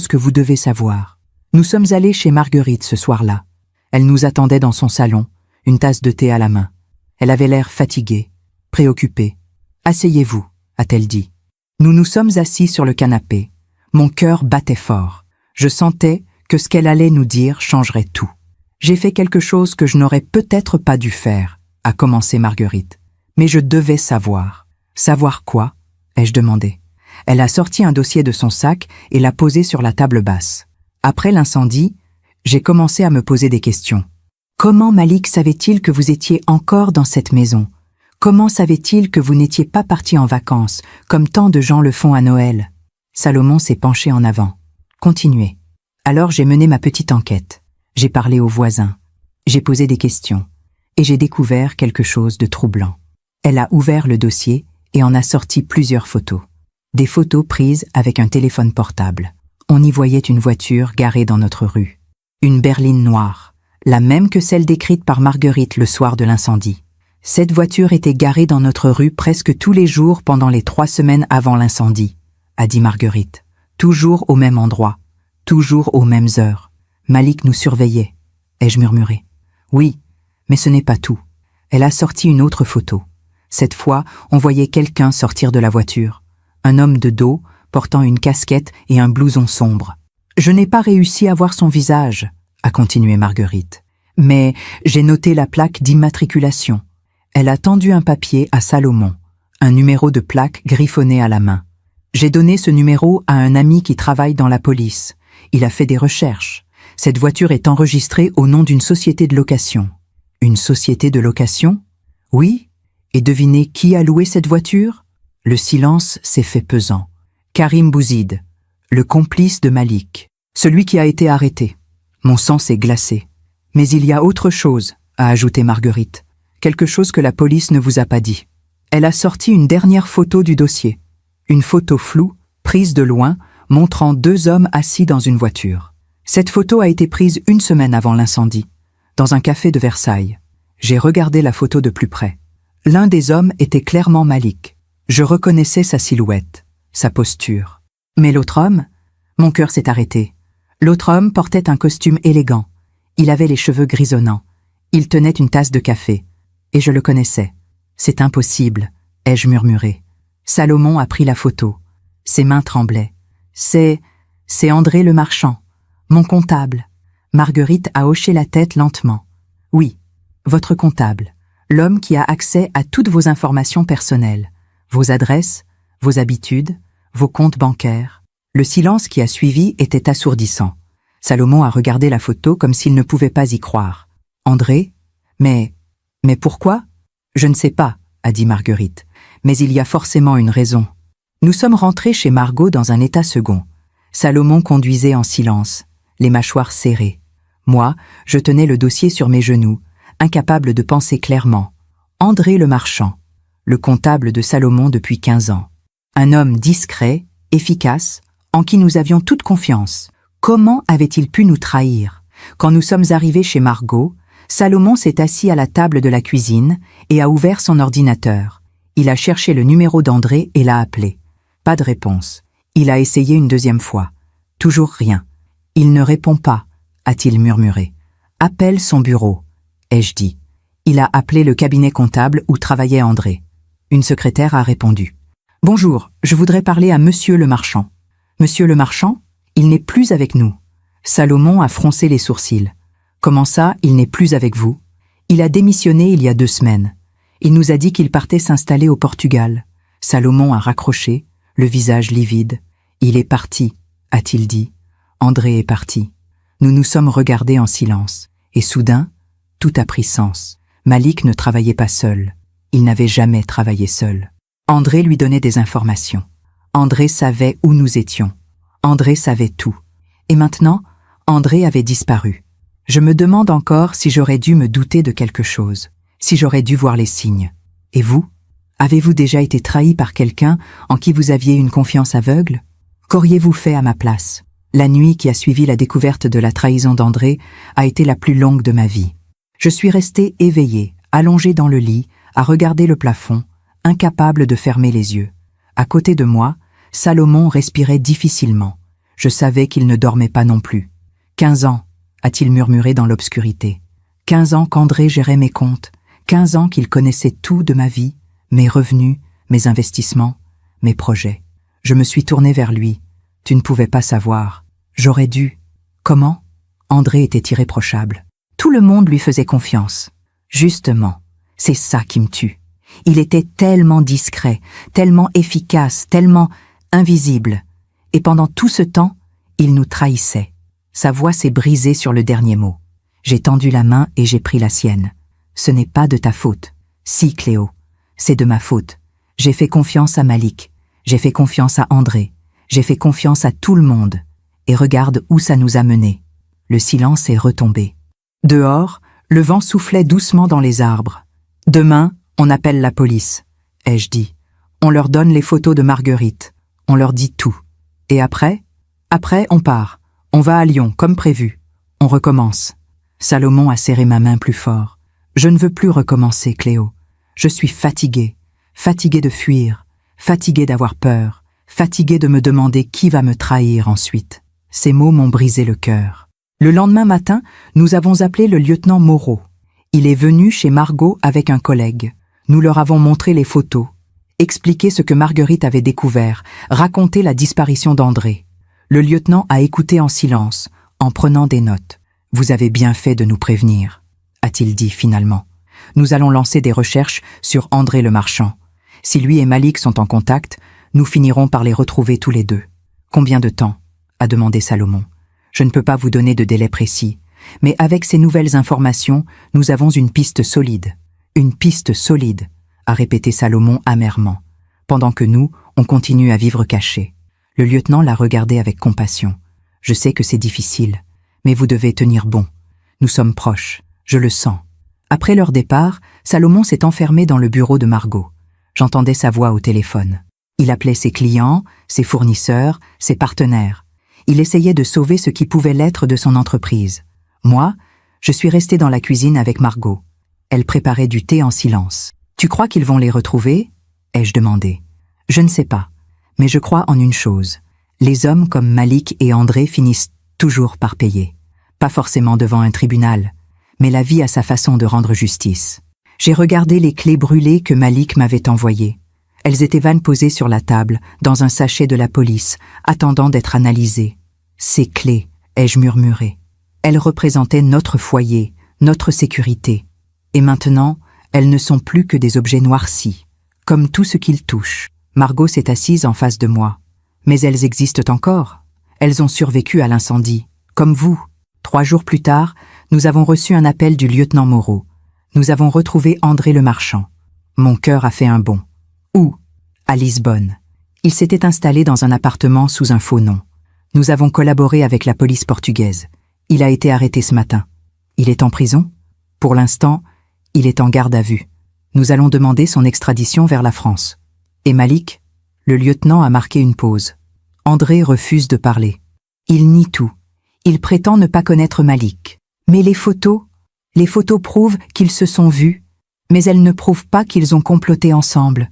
que vous devez savoir. Nous sommes allés chez Marguerite ce soir-là. Elle nous attendait dans son salon, une tasse de thé à la main. Elle avait l'air fatiguée, préoccupée. « Asseyez-vous, a-t-elle dit. » Nous nous sommes assis sur le canapé. Mon cœur battait fort. Je sentais que ce qu'elle allait nous dire changerait tout. « J'ai fait quelque chose que je n'aurais peut-être pas dû faire, » a commencé Marguerite. « Mais je devais savoir. » « Savoir quoi ?» ai-je demandé. Elle a sorti un dossier de son sac et l'a posé sur la table basse. Après l'incendie, j'ai commencé à me poser des questions. Comment Malik savait-il que vous étiez encore dans cette maison? Comment savait-il que vous n'étiez pas parti en vacances, comme tant de gens le font à Noël? Salomon s'est penché en avant. Continuez. Alors j'ai mené ma petite enquête. J'ai parlé aux voisins. J'ai posé des questions. Et j'ai découvert quelque chose de troublant. Elle a ouvert le dossier et en a sorti plusieurs photos. Des photos prises avec un téléphone portable. On y voyait une voiture garée dans notre rue. Une berline noire, la même que celle décrite par Marguerite le soir de l'incendie. Cette voiture était garée dans notre rue presque tous les jours pendant les 3 semaines avant l'incendie, a dit Marguerite. Toujours au même endroit, toujours aux mêmes heures. Malik nous surveillait, ai-je murmuré. Oui, mais ce n'est pas tout. Elle a sorti une autre photo. Cette fois, on voyait quelqu'un sortir de la voiture. Un homme de dos, portant une casquette et un blouson sombre. Je n'ai pas réussi à voir son visage, a continué Marguerite. Mais j'ai noté la plaque d'immatriculation. Elle a tendu un papier à Salomon, un numéro de plaque griffonné à la main. J'ai donné ce numéro à un ami qui travaille dans la police. Il a fait des recherches. Cette voiture est enregistrée au nom d'une société de location. Une société de location? Oui. Et devinez qui a loué cette voiture? Le silence s'est fait pesant. Karim Bouzid, le complice de Malik, celui qui a été arrêté. Mon sang s'est glacé. Mais il y a autre chose, a ajouté Marguerite. Quelque chose que la police ne vous a pas dit. Elle a sorti une dernière photo du dossier. Une photo floue, prise de loin, montrant 2 hommes assis dans une voiture. Cette photo a été prise 1 semaine avant l'incendie, dans un café de Versailles. J'ai regardé la photo de plus près. L'un des hommes était clairement Malik. Je reconnaissais sa silhouette, sa posture. Mais l'autre homme, mon cœur s'est arrêté. L'autre homme portait un costume élégant. Il avait les cheveux grisonnants. Il tenait une tasse de café. Et je le connaissais. C'est impossible, ai-je murmuré. Salomon a pris la photo. Ses mains tremblaient. C'est André le marchand, mon comptable. Marguerite a hoché la tête lentement. Oui, votre comptable. L'homme qui a accès à toutes vos informations personnelles, vos adresses, vos habitudes, vos comptes bancaires. Le silence qui a suivi était assourdissant. Salomon a regardé la photo comme s'il ne pouvait pas y croire. « André? Mais pourquoi ?»« Je ne sais pas, » a dit Marguerite, « mais il y a forcément une raison. » Nous sommes rentrés chez Margot dans un état second. Salomon conduisait en silence, les mâchoires serrées. Moi, je tenais le dossier sur mes genoux, incapable de penser clairement. André le marchand, le comptable de Salomon depuis 15 ans. Un homme discret, efficace, en qui nous avions toute confiance. Comment avait-il pu nous trahir? Quand nous sommes arrivés chez Margot, Salomon s'est assis à la table de la cuisine et a ouvert son ordinateur. Il a cherché le numéro d'André et l'a appelé. Pas de réponse. Il a essayé une deuxième fois. Toujours rien. Il ne répond pas, a-t-il murmuré. Appelle son bureau, ai-je dit. Il a appelé le cabinet comptable où travaillait André. Une secrétaire a répondu. Bonjour, je voudrais parler à Monsieur le marchand. Monsieur le marchand? Il n'est plus avec nous. Salomon a froncé les sourcils. Comment ça, il n'est plus avec vous? Il a démissionné il y a 2 semaines. Il nous a dit qu'il partait s'installer au Portugal. Salomon a raccroché, le visage livide. Il est parti, a-t-il dit. André est parti. Nous nous sommes regardés en silence. Et soudain, tout a pris sens. Malik ne travaillait pas seul. Il n'avait jamais travaillé seul. André lui donnait des informations. André savait où nous étions. André savait tout. Et maintenant, André avait disparu. Je me demande encore si j'aurais dû me douter de quelque chose, si j'aurais dû voir les signes. Et vous? Avez-vous déjà été trahi par quelqu'un en qui vous aviez une confiance aveugle? Qu'auriez-vous fait à ma place? La nuit qui a suivi la découverte de la trahison d'André a été la plus longue de ma vie. Je suis resté éveillé, allongé dans le lit, à regarder le plafond, incapable de fermer les yeux. À côté de moi, Salomon respirait difficilement. Je savais qu'il ne dormait pas non plus. 15 ans, a-t-il murmuré dans l'obscurité. 15 ans qu'André gérait mes comptes, 15 ans qu'il connaissait tout de ma vie, mes revenus, mes investissements, mes projets. Je me suis tourné vers lui. Tu ne pouvais pas savoir. J'aurais dû. Comment? André était irréprochable. Tout le monde lui faisait confiance. Justement, c'est ça qui me tue. Il était tellement discret, tellement efficace, tellement invisible. Et pendant tout ce temps, il nous trahissait. Sa voix s'est brisée sur le dernier mot. J'ai tendu la main et j'ai pris la sienne. Ce n'est pas de ta faute. Si, Cléo, c'est de ma faute. J'ai fait confiance à Malik. J'ai fait confiance à André. J'ai fait confiance à tout le monde. Et regarde où ça nous a menés. Le silence est retombé. Dehors, le vent soufflait doucement dans les arbres. Demain, on appelle la police, ai-je dit. On leur donne les photos de Marguerite. On leur dit tout. Et après? Après, on part. On va à Lyon, comme prévu. On recommence. Salomon a serré ma main plus fort. Je ne veux plus recommencer, Cléo. Je suis fatigué. Fatigué de fuir. Fatigué d'avoir peur. Fatigué de me demander qui va me trahir ensuite. Ces mots m'ont brisé le cœur. Le lendemain matin, nous avons appelé le lieutenant Moreau. Il est venu chez Margot avec un collègue. Nous leur avons montré les photos, expliqué ce que Marguerite avait découvert, raconté la disparition d'André. Le lieutenant a écouté en silence, en prenant des notes. « Vous avez bien fait de nous prévenir », a-t-il dit finalement. « Nous allons lancer des recherches sur André le marchand. Si lui et Malik sont en contact, nous finirons par les retrouver tous les deux. »« Combien de temps ?» a demandé Salomon. « Je ne peux pas vous donner de délai précis, mais avec ces nouvelles informations, nous avons une piste solide. » Une piste solide, a répété Salomon amèrement, pendant que nous, on continue à vivre cachés. Le lieutenant l'a regardé avec compassion. Je sais que c'est difficile, mais vous devez tenir bon. Nous sommes proches, je le sens. Après leur départ, Salomon s'est enfermé dans le bureau de Margot. J'entendais sa voix au téléphone. Il appelait ses clients, ses fournisseurs, ses partenaires. Il essayait de sauver ce qui pouvait l'être de son entreprise. Moi, je suis resté dans la cuisine avec Margot. Elle préparait du thé en silence. « Tu crois qu'ils vont les retrouver ?» ai-je demandé. « Je ne sais pas, mais je crois en une chose. Les hommes comme Malik et André finissent toujours par payer. Pas forcément devant un tribunal, mais la vie a sa façon de rendre justice. J'ai regardé les clés brûlées que Malik m'avait envoyées. Elles étaient posées sur la table, dans un sachet de la police, attendant d'être analysées. Ces clés, ai-je murmuré. Elles représentaient notre foyer, notre sécurité. Et maintenant, elles ne sont plus que des objets noircis, comme tout ce qu'ils touchent. Margot s'est assise en face de moi. Mais elles existent encore. Elles ont survécu à l'incendie, comme vous. 3 jours plus tard, nous avons reçu un appel du lieutenant Moreau. Nous avons retrouvé André le marchand. Mon cœur a fait un bond. Où? À Lisbonne. Il s'était installé dans un appartement sous un faux nom. Nous avons collaboré avec la police portugaise. Il a été arrêté ce matin. Il est en prison? Pour l'instant, il est en garde à vue. Nous allons demander son extradition vers la France. Et Malik? Le lieutenant a marqué une pause. André refuse de parler. Il nie tout. Il prétend ne pas connaître Malik. Mais les photos prouvent qu'ils se sont vus, mais elles ne prouvent pas qu'ils ont comploté ensemble.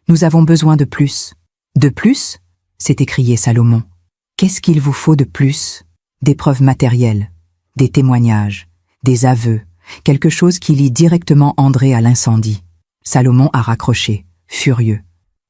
Nous avons besoin de plus. De plus? S'est écrié Salomon. Qu'est-ce qu'il vous faut de plus? Des preuves matérielles, des témoignages, des aveux, quelque chose qui lie directement André à l'incendie. Salomon a raccroché, furieux.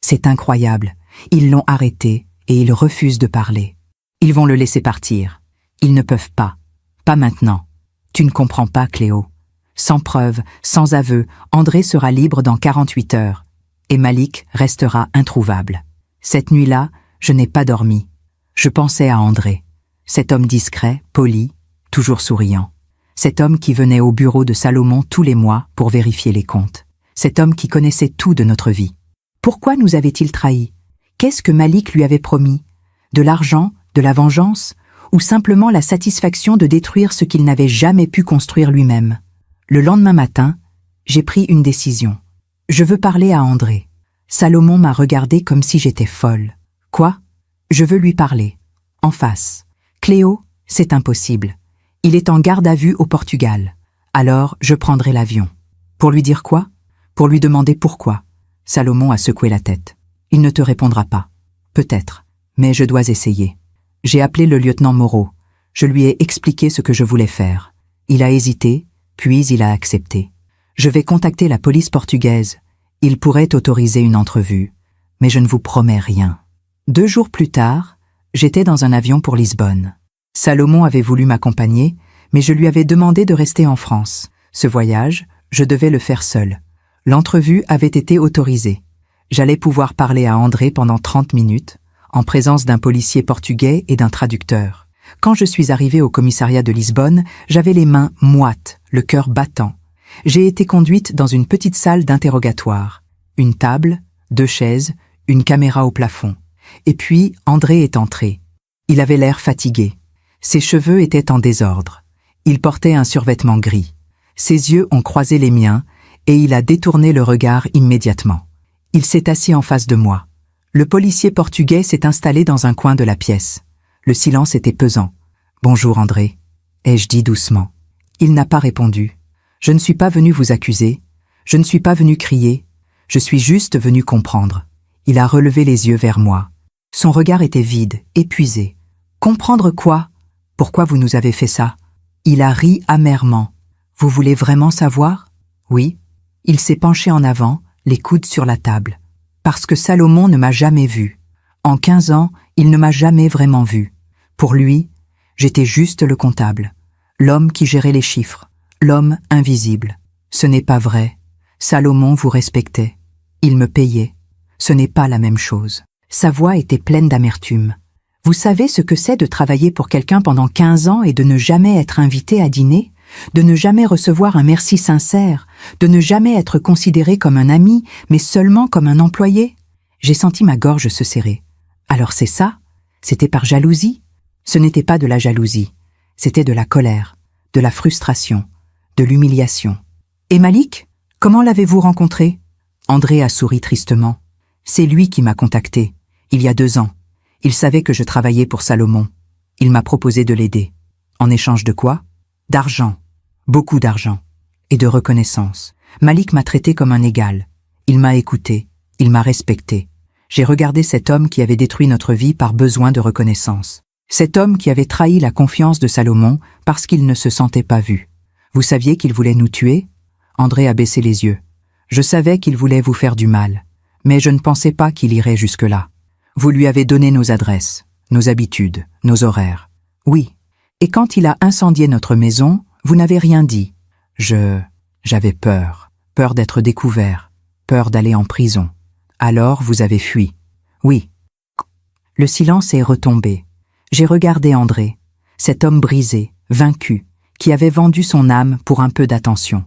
C'est incroyable. Ils l'ont arrêté et il refuse de parler. Ils vont le laisser partir. Ils ne peuvent pas. Pas maintenant. Tu ne comprends pas, Cléo. Sans preuve, sans aveu, André sera libre dans 48 heures. Et Malik restera introuvable. Cette nuit-là, je n'ai pas dormi. Je pensais à André. Cet homme discret, poli, toujours souriant. Cet homme qui venait au bureau de Salomon tous les mois pour vérifier les comptes. Cet homme qui connaissait tout de notre vie. Pourquoi nous avait-il trahis? Qu'est-ce que Malik lui avait promis? De l'argent, de la vengeance, ou simplement la satisfaction de détruire ce qu'il n'avait jamais pu construire lui-même? Le lendemain matin, j'ai pris une décision. Je veux parler à André. Salomon m'a regardé comme si j'étais folle. Quoi? Je veux lui parler. En face. Cléo, c'est impossible. Il est en garde à vue au Portugal. Alors, je prendrai l'avion. Pour lui dire quoi? Pour lui demander pourquoi. Salomon a secoué la tête. Il ne te répondra pas. Peut-être, mais je dois essayer. J'ai appelé le lieutenant Moreau. Je lui ai expliqué ce que je voulais faire. Il a hésité, puis il a accepté. Je vais contacter la police portugaise. Ils pourraient autoriser une entrevue, mais je ne vous promets rien. 2 jours plus tard, j'étais dans un avion pour Lisbonne. Salomon avait voulu m'accompagner, mais je lui avais demandé de rester en France. Ce voyage, je devais le faire seul. L'entrevue avait été autorisée. J'allais pouvoir parler à André pendant 30 minutes, en présence d'un policier portugais et d'un traducteur. Quand je suis arrivé au commissariat de Lisbonne, j'avais les mains moites, le cœur battant. J'ai été conduite dans une petite salle d'interrogatoire. Une table, 2 chaises, une caméra au plafond. Et puis, André est entré. Il avait l'air fatigué. Ses cheveux étaient en désordre. Il portait un survêtement gris. Ses yeux ont croisé les miens et il a détourné le regard immédiatement. Il s'est assis en face de moi. Le policier portugais s'est installé dans un coin de la pièce. Le silence était pesant. « Bonjour André », ai-je dit doucement. Il n'a pas répondu. Je ne suis pas venu vous accuser. Je ne suis pas venu crier. Je suis juste venu comprendre. Il a relevé les yeux vers moi. Son regard était vide, épuisé. Comprendre quoi? Pourquoi vous nous avez fait ça? Il a ri amèrement. Vous voulez vraiment savoir? Oui. Il s'est penché en avant, les coudes sur la table. Parce que Salomon ne m'a jamais vu. En 15 ans, il ne m'a jamais vraiment vu. Pour lui, j'étais juste le comptable. L'homme qui gérait les chiffres. L'homme invisible. Ce n'est pas vrai. Salomon vous respectait. Il me payait. Ce n'est pas la même chose. Sa voix était pleine d'amertume. Vous savez ce que c'est de travailler pour quelqu'un pendant 15 ans et de ne jamais être invité à dîner? De ne jamais recevoir un merci sincère? De ne jamais être considéré comme un ami, mais seulement comme un employé? J'ai senti ma gorge se serrer. Alors c'est ça? C'était par jalousie? Ce n'était pas de la jalousie. C'était de la colère, de la frustration, de l'humiliation. Et Malik? Comment l'avez-vous rencontré? André a souri tristement. C'est lui qui m'a contacté, il y a 2 ans. Il savait que je travaillais pour Salomon. Il m'a proposé de l'aider. En échange de quoi? D'argent. Beaucoup d'argent. Et de reconnaissance. Malik m'a traité comme un égal. Il m'a écouté. Il m'a respecté. J'ai regardé cet homme qui avait détruit notre vie par besoin de reconnaissance. Cet homme qui avait trahi la confiance de Salomon parce qu'il ne se sentait pas vu. Vous saviez qu'il voulait nous tuer? André a baissé les yeux. Je savais qu'il voulait vous faire du mal, mais je ne pensais pas qu'il irait jusque-là. Vous lui avez donné nos adresses, nos habitudes, nos horaires. Oui. Et quand il a incendié notre maison, vous n'avez rien dit. J'avais peur. Peur d'être découvert. Peur d'aller en prison. Alors vous avez fui. Oui. Le silence est retombé. J'ai regardé André, cet homme brisé, vaincu, qui avait vendu son âme pour un peu d'attention.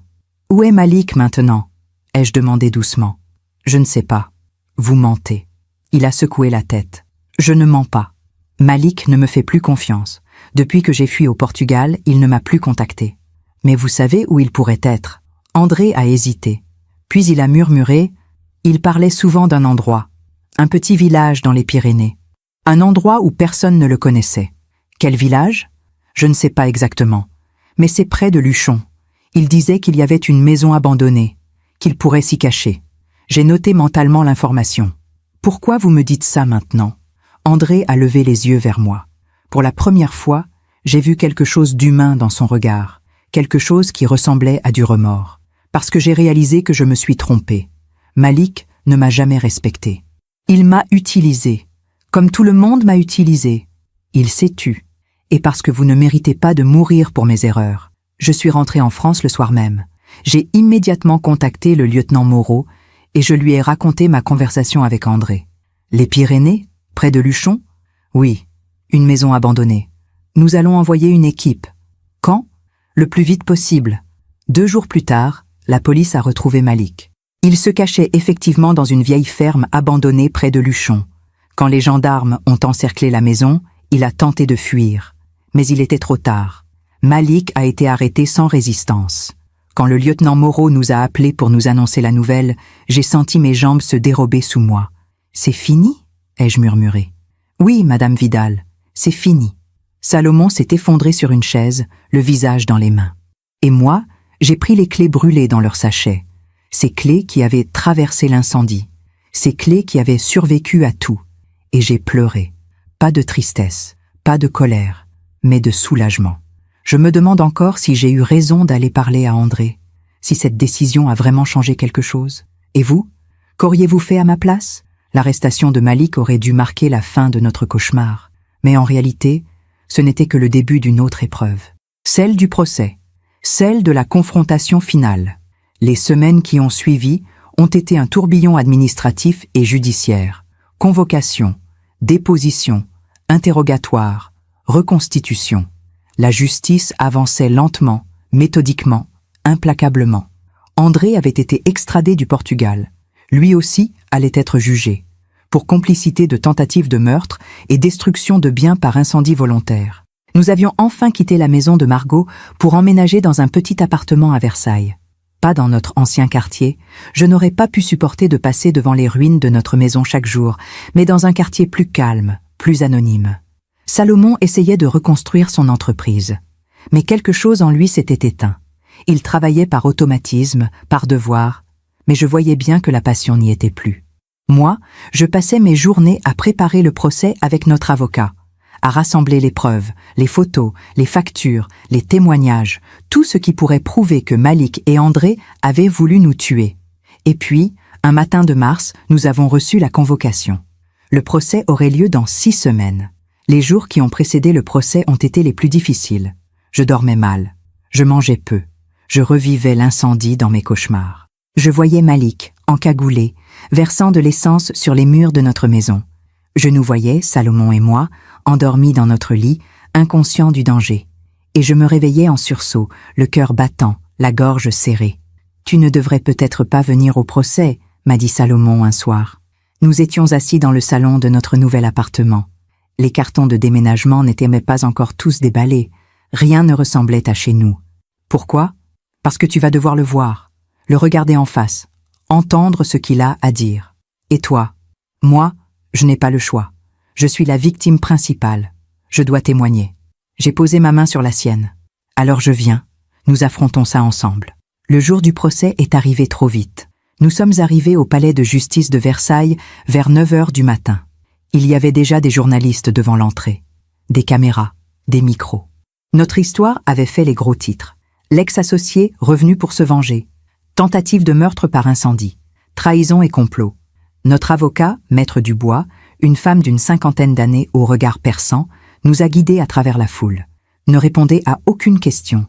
Où est Malik maintenant? Ai-je demandé doucement. Je ne sais pas. Vous mentez. Il a secoué la tête. Je ne mens pas. Malik ne me fait plus confiance. Depuis que j'ai fui au Portugal, il ne m'a plus contacté. Mais vous savez où il pourrait être? André a hésité. Puis il a murmuré. Il parlait souvent d'un endroit. Un petit village dans les Pyrénées. Un endroit où personne ne le connaissait. Quel village? Je ne sais pas exactement. Mais c'est près de Luchon. Il disait qu'il y avait une maison abandonnée, qu'il pourrait s'y cacher. J'ai noté mentalement l'information. Pourquoi vous me dites ça maintenant? André a levé les yeux vers moi. Pour la première fois, j'ai vu quelque chose d'humain dans son regard, quelque chose qui ressemblait à du remords. Parce que j'ai réalisé que je me suis trompé. Malik ne m'a jamais respecté. Il m'a utilisé, comme tout le monde m'a utilisé. Il s'est tu. Et parce que vous ne méritez pas de mourir pour mes erreurs. Je suis rentré en France le soir même. J'ai immédiatement contacté le lieutenant Moreau et je lui ai raconté ma conversation avec André. Les Pyrénées, près de Luchon? Oui, une maison abandonnée. Nous allons envoyer une équipe. Quand? Le plus vite possible. 2 jours plus tard, la police a retrouvé Malik. Il se cachait effectivement dans une vieille ferme abandonnée près de Luchon. Quand les gendarmes ont encerclé la maison, il a tenté de fuir. Mais il était trop tard. Malik a été arrêté sans résistance. Quand le lieutenant Moreau nous a appelés pour nous annoncer la nouvelle, j'ai senti mes jambes se dérober sous moi. « C'est fini ?» ai-je murmuré. « Oui, Madame Vidal, c'est fini. » Salomon s'est effondré sur une chaise, le visage dans les mains. Et moi, j'ai pris les clés brûlées dans leur sachet. Ces clés qui avaient traversé l'incendie. Ces clés qui avaient survécu à tout. Et j'ai pleuré. Pas de tristesse, pas de colère, mais de soulagement. Je me demande encore si j'ai eu raison d'aller parler à André, si cette décision a vraiment changé quelque chose. Et vous? Qu'auriez-vous fait à ma place? L'arrestation de Malik aurait dû marquer la fin de notre cauchemar. Mais en réalité, ce n'était que le début d'une autre épreuve. Celle du procès. Celle de la confrontation finale. Les semaines qui ont suivi ont été un tourbillon administratif et judiciaire. Convocation, déposition, interrogatoire, reconstitution. La justice avançait lentement, méthodiquement, implacablement. André avait été extradé du Portugal. Lui aussi allait être jugé, pour complicité de tentative de meurtre et destruction de biens par incendie volontaire. Nous avions enfin quitté la maison de Margot pour emménager dans un petit appartement à Versailles. Pas dans notre ancien quartier, je n'aurais pas pu supporter de passer devant les ruines de notre maison chaque jour, mais dans un quartier plus calme, plus anonyme. Salomon essayait de reconstruire son entreprise. Mais quelque chose en lui s'était éteint. Il travaillait par automatisme, par devoir, mais je voyais bien que la passion n'y était plus. Moi, je passais mes journées à préparer le procès avec notre avocat, à rassembler les preuves, les photos, les factures, les témoignages, tout ce qui pourrait prouver que Malik et André avaient voulu nous tuer. Et puis, un matin de mars, nous avons reçu la convocation. Le procès aurait lieu dans 6 semaines. Les jours qui ont précédé le procès ont été les plus difficiles. Je dormais mal. Je mangeais peu. Je revivais l'incendie dans mes cauchemars. Je voyais Malik, encagoulé, versant de l'essence sur les murs de notre maison. Je nous voyais, Salomon et moi, endormis dans notre lit, inconscients du danger. Et je me réveillais en sursaut, le cœur battant, la gorge serrée. « Tu ne devrais peut-être pas venir au procès », m'a dit Salomon un soir. Nous étions assis dans le salon de notre nouvel appartement. Les cartons de déménagement n'étaient mais pas encore tous déballés. Rien ne ressemblait à chez nous. Pourquoi? Parce que tu vas devoir le voir, le regarder en face, entendre ce qu'il a à dire. Et toi? Moi, je n'ai pas le choix. Je suis la victime principale. Je dois témoigner. J'ai posé ma main sur la sienne. Alors je viens. Nous affrontons ça ensemble. Le jour du procès est arrivé trop vite. Nous sommes arrivés au palais de justice de Versailles vers 9 heures du matin. Il y avait déjà des journalistes devant l'entrée, des caméras, des micros. Notre histoire avait fait les gros titres. L'ex-associé revenu pour se venger. Tentative de meurtre par incendie. Trahison et complot. Notre avocat, Maître Dubois, une femme d'une 50aine d'années au regard perçant, nous a guidés à travers la foule. Ne répondez à aucune question.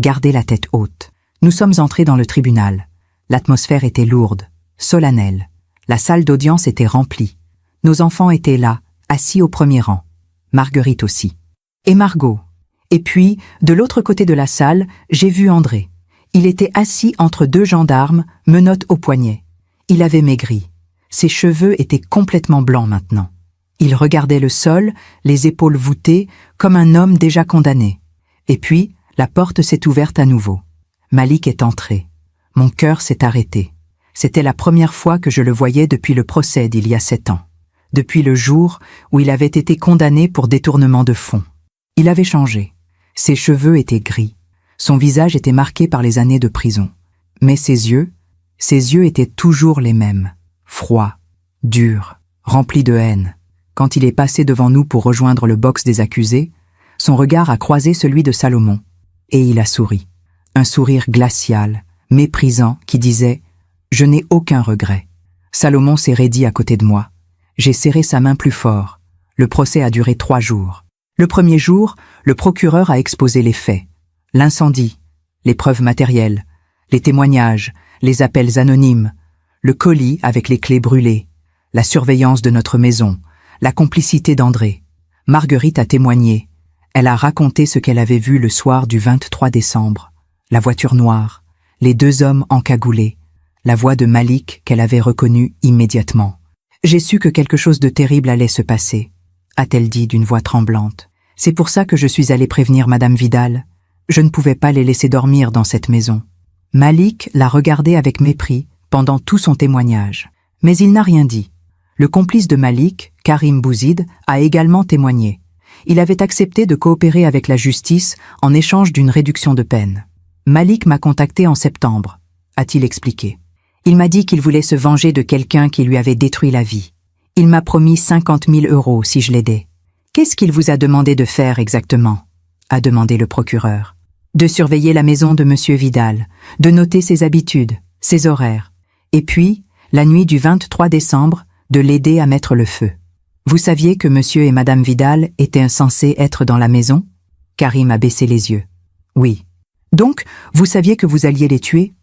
Gardez la tête haute. Nous sommes entrés dans le tribunal. L'atmosphère était lourde, solennelle. La salle d'audience était remplie. Nos enfants étaient là, assis au premier rang. Marguerite aussi. Et Margot. Et puis, de l'autre côté de la salle, j'ai vu André. Il était assis entre 2 gendarmes, menottes au poignet. Il avait maigri. Ses cheveux étaient complètement blancs maintenant. Il regardait le sol, les épaules voûtées, comme un homme déjà condamné. Et puis, la porte s'est ouverte à nouveau. Malik est entré. Mon cœur s'est arrêté. C'était la première fois que je le voyais depuis le procès d'il y a 7 ans. Depuis le jour où il avait été condamné pour détournement de fonds. Il avait changé. Ses cheveux étaient gris. Son visage était marqué par les années de prison. Mais ses yeux étaient toujours les mêmes. Froids, durs, remplis de haine. Quand il est passé devant nous pour rejoindre le box des accusés, son regard a croisé celui de Salomon. Et il a souri. Un sourire glacial, méprisant, qui disait « Je n'ai aucun regret ». Salomon s'est raidi à côté de moi. J'ai serré sa main plus fort. Le procès a duré 3 jours. Le premier jour, le procureur a exposé les faits. L'incendie, les preuves matérielles, les témoignages, les appels anonymes, le colis avec les clés brûlées, la surveillance de notre maison, la complicité d'André. Marguerite a témoigné. Elle a raconté ce qu'elle avait vu le soir du 23 décembre. La voiture noire, les 2 hommes encagoulés, la voix de Malik qu'elle avait reconnue immédiatement. J'ai su que quelque chose de terrible allait se passer, a-t-elle dit d'une voix tremblante. C'est pour ça que je suis allée prévenir Madame Vidal. Je ne pouvais pas les laisser dormir dans cette maison. Malik l'a regardé avec mépris pendant tout son témoignage. Mais il n'a rien dit. Le complice de Malik, Karim Bouzid, a également témoigné. Il avait accepté de coopérer avec la justice en échange d'une réduction de peine. Malik m'a contacté en septembre, a-t-il expliqué. Il m'a dit qu'il voulait se venger de quelqu'un qui lui avait détruit la vie. Il m'a promis 50 000 € si je l'aidais. Qu'est-ce qu'il vous a demandé de faire exactement ? A demandé le procureur. De surveiller la maison de Monsieur Vidal, de noter ses habitudes, ses horaires. Et puis, la nuit du 23 décembre, de l'aider à mettre le feu. Vous saviez que Monsieur et Madame Vidal étaient censés être dans la maison ? Karim a baissé les yeux. Oui. Donc, vous saviez que vous alliez les tuer ?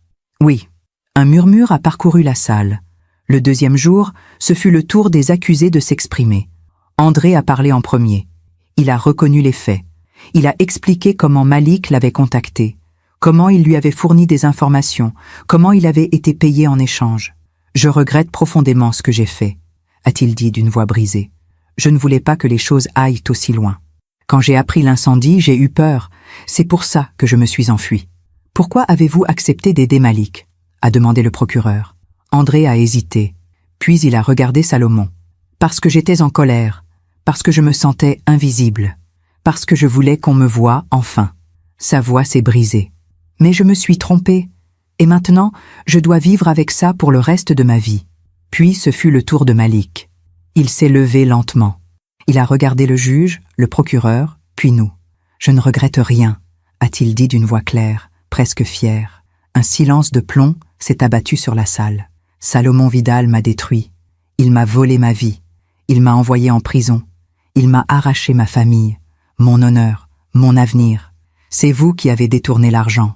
Oui. Un murmure a parcouru la salle. Le deuxième jour, ce fut le tour des accusés de s'exprimer. André a parlé en premier. Il a reconnu les faits. Il a expliqué comment Malik l'avait contacté, comment il lui avait fourni des informations, comment il avait été payé en échange. Je regrette profondément ce que j'ai fait, a-t-il dit d'une voix brisée. Je ne voulais pas que les choses aillent aussi loin. Quand j'ai appris l'incendie, j'ai eu peur. C'est pour ça que je me suis enfui. Pourquoi avez-vous accepté d'aider Malik ? A demandé le procureur. André a hésité, puis il a regardé Salomon. Parce que j'étais en colère, parce que je me sentais invisible, parce que je voulais qu'on me voie enfin. Sa voix s'est brisée. Mais je me suis trompée, et maintenant, je dois vivre avec ça pour le reste de ma vie. Puis ce fut le tour de Malik. Il s'est levé lentement. Il a regardé le juge, le procureur, puis nous. Je ne regrette rien, a-t-il dit d'une voix claire, presque fière. Un silence de plomb s'est abattu sur la salle. Salomon Vidal m'a détruit. Il m'a volé ma vie. Il m'a envoyé en prison. Il m'a arraché ma famille, mon honneur, mon avenir. C'est vous qui avez détourné l'argent,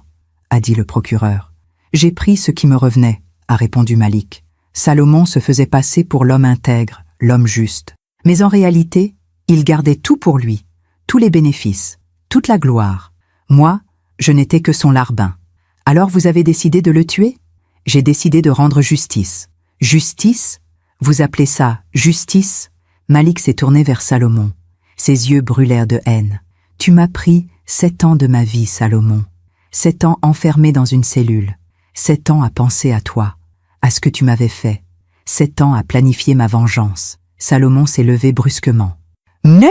a dit le procureur. J'ai pris ce qui me revenait, a répondu Malik. Salomon se faisait passer pour l'homme intègre, l'homme juste. Mais en réalité, il gardait tout pour lui, tous les bénéfices, toute la gloire. Moi, je n'étais que son larbin. Alors vous avez décidé de le tuer ? J'ai décidé de rendre justice. Justice ? Vous appelez ça justice ? Malik s'est tourné vers Salomon. Ses yeux brûlèrent de haine. Tu m'as pris 7 ans de ma vie, Salomon. 7 ans enfermé dans une cellule. 7 ans à penser à toi, à ce que tu m'avais fait. 7 ans à planifier ma vengeance. Salomon s'est levé brusquement. Mais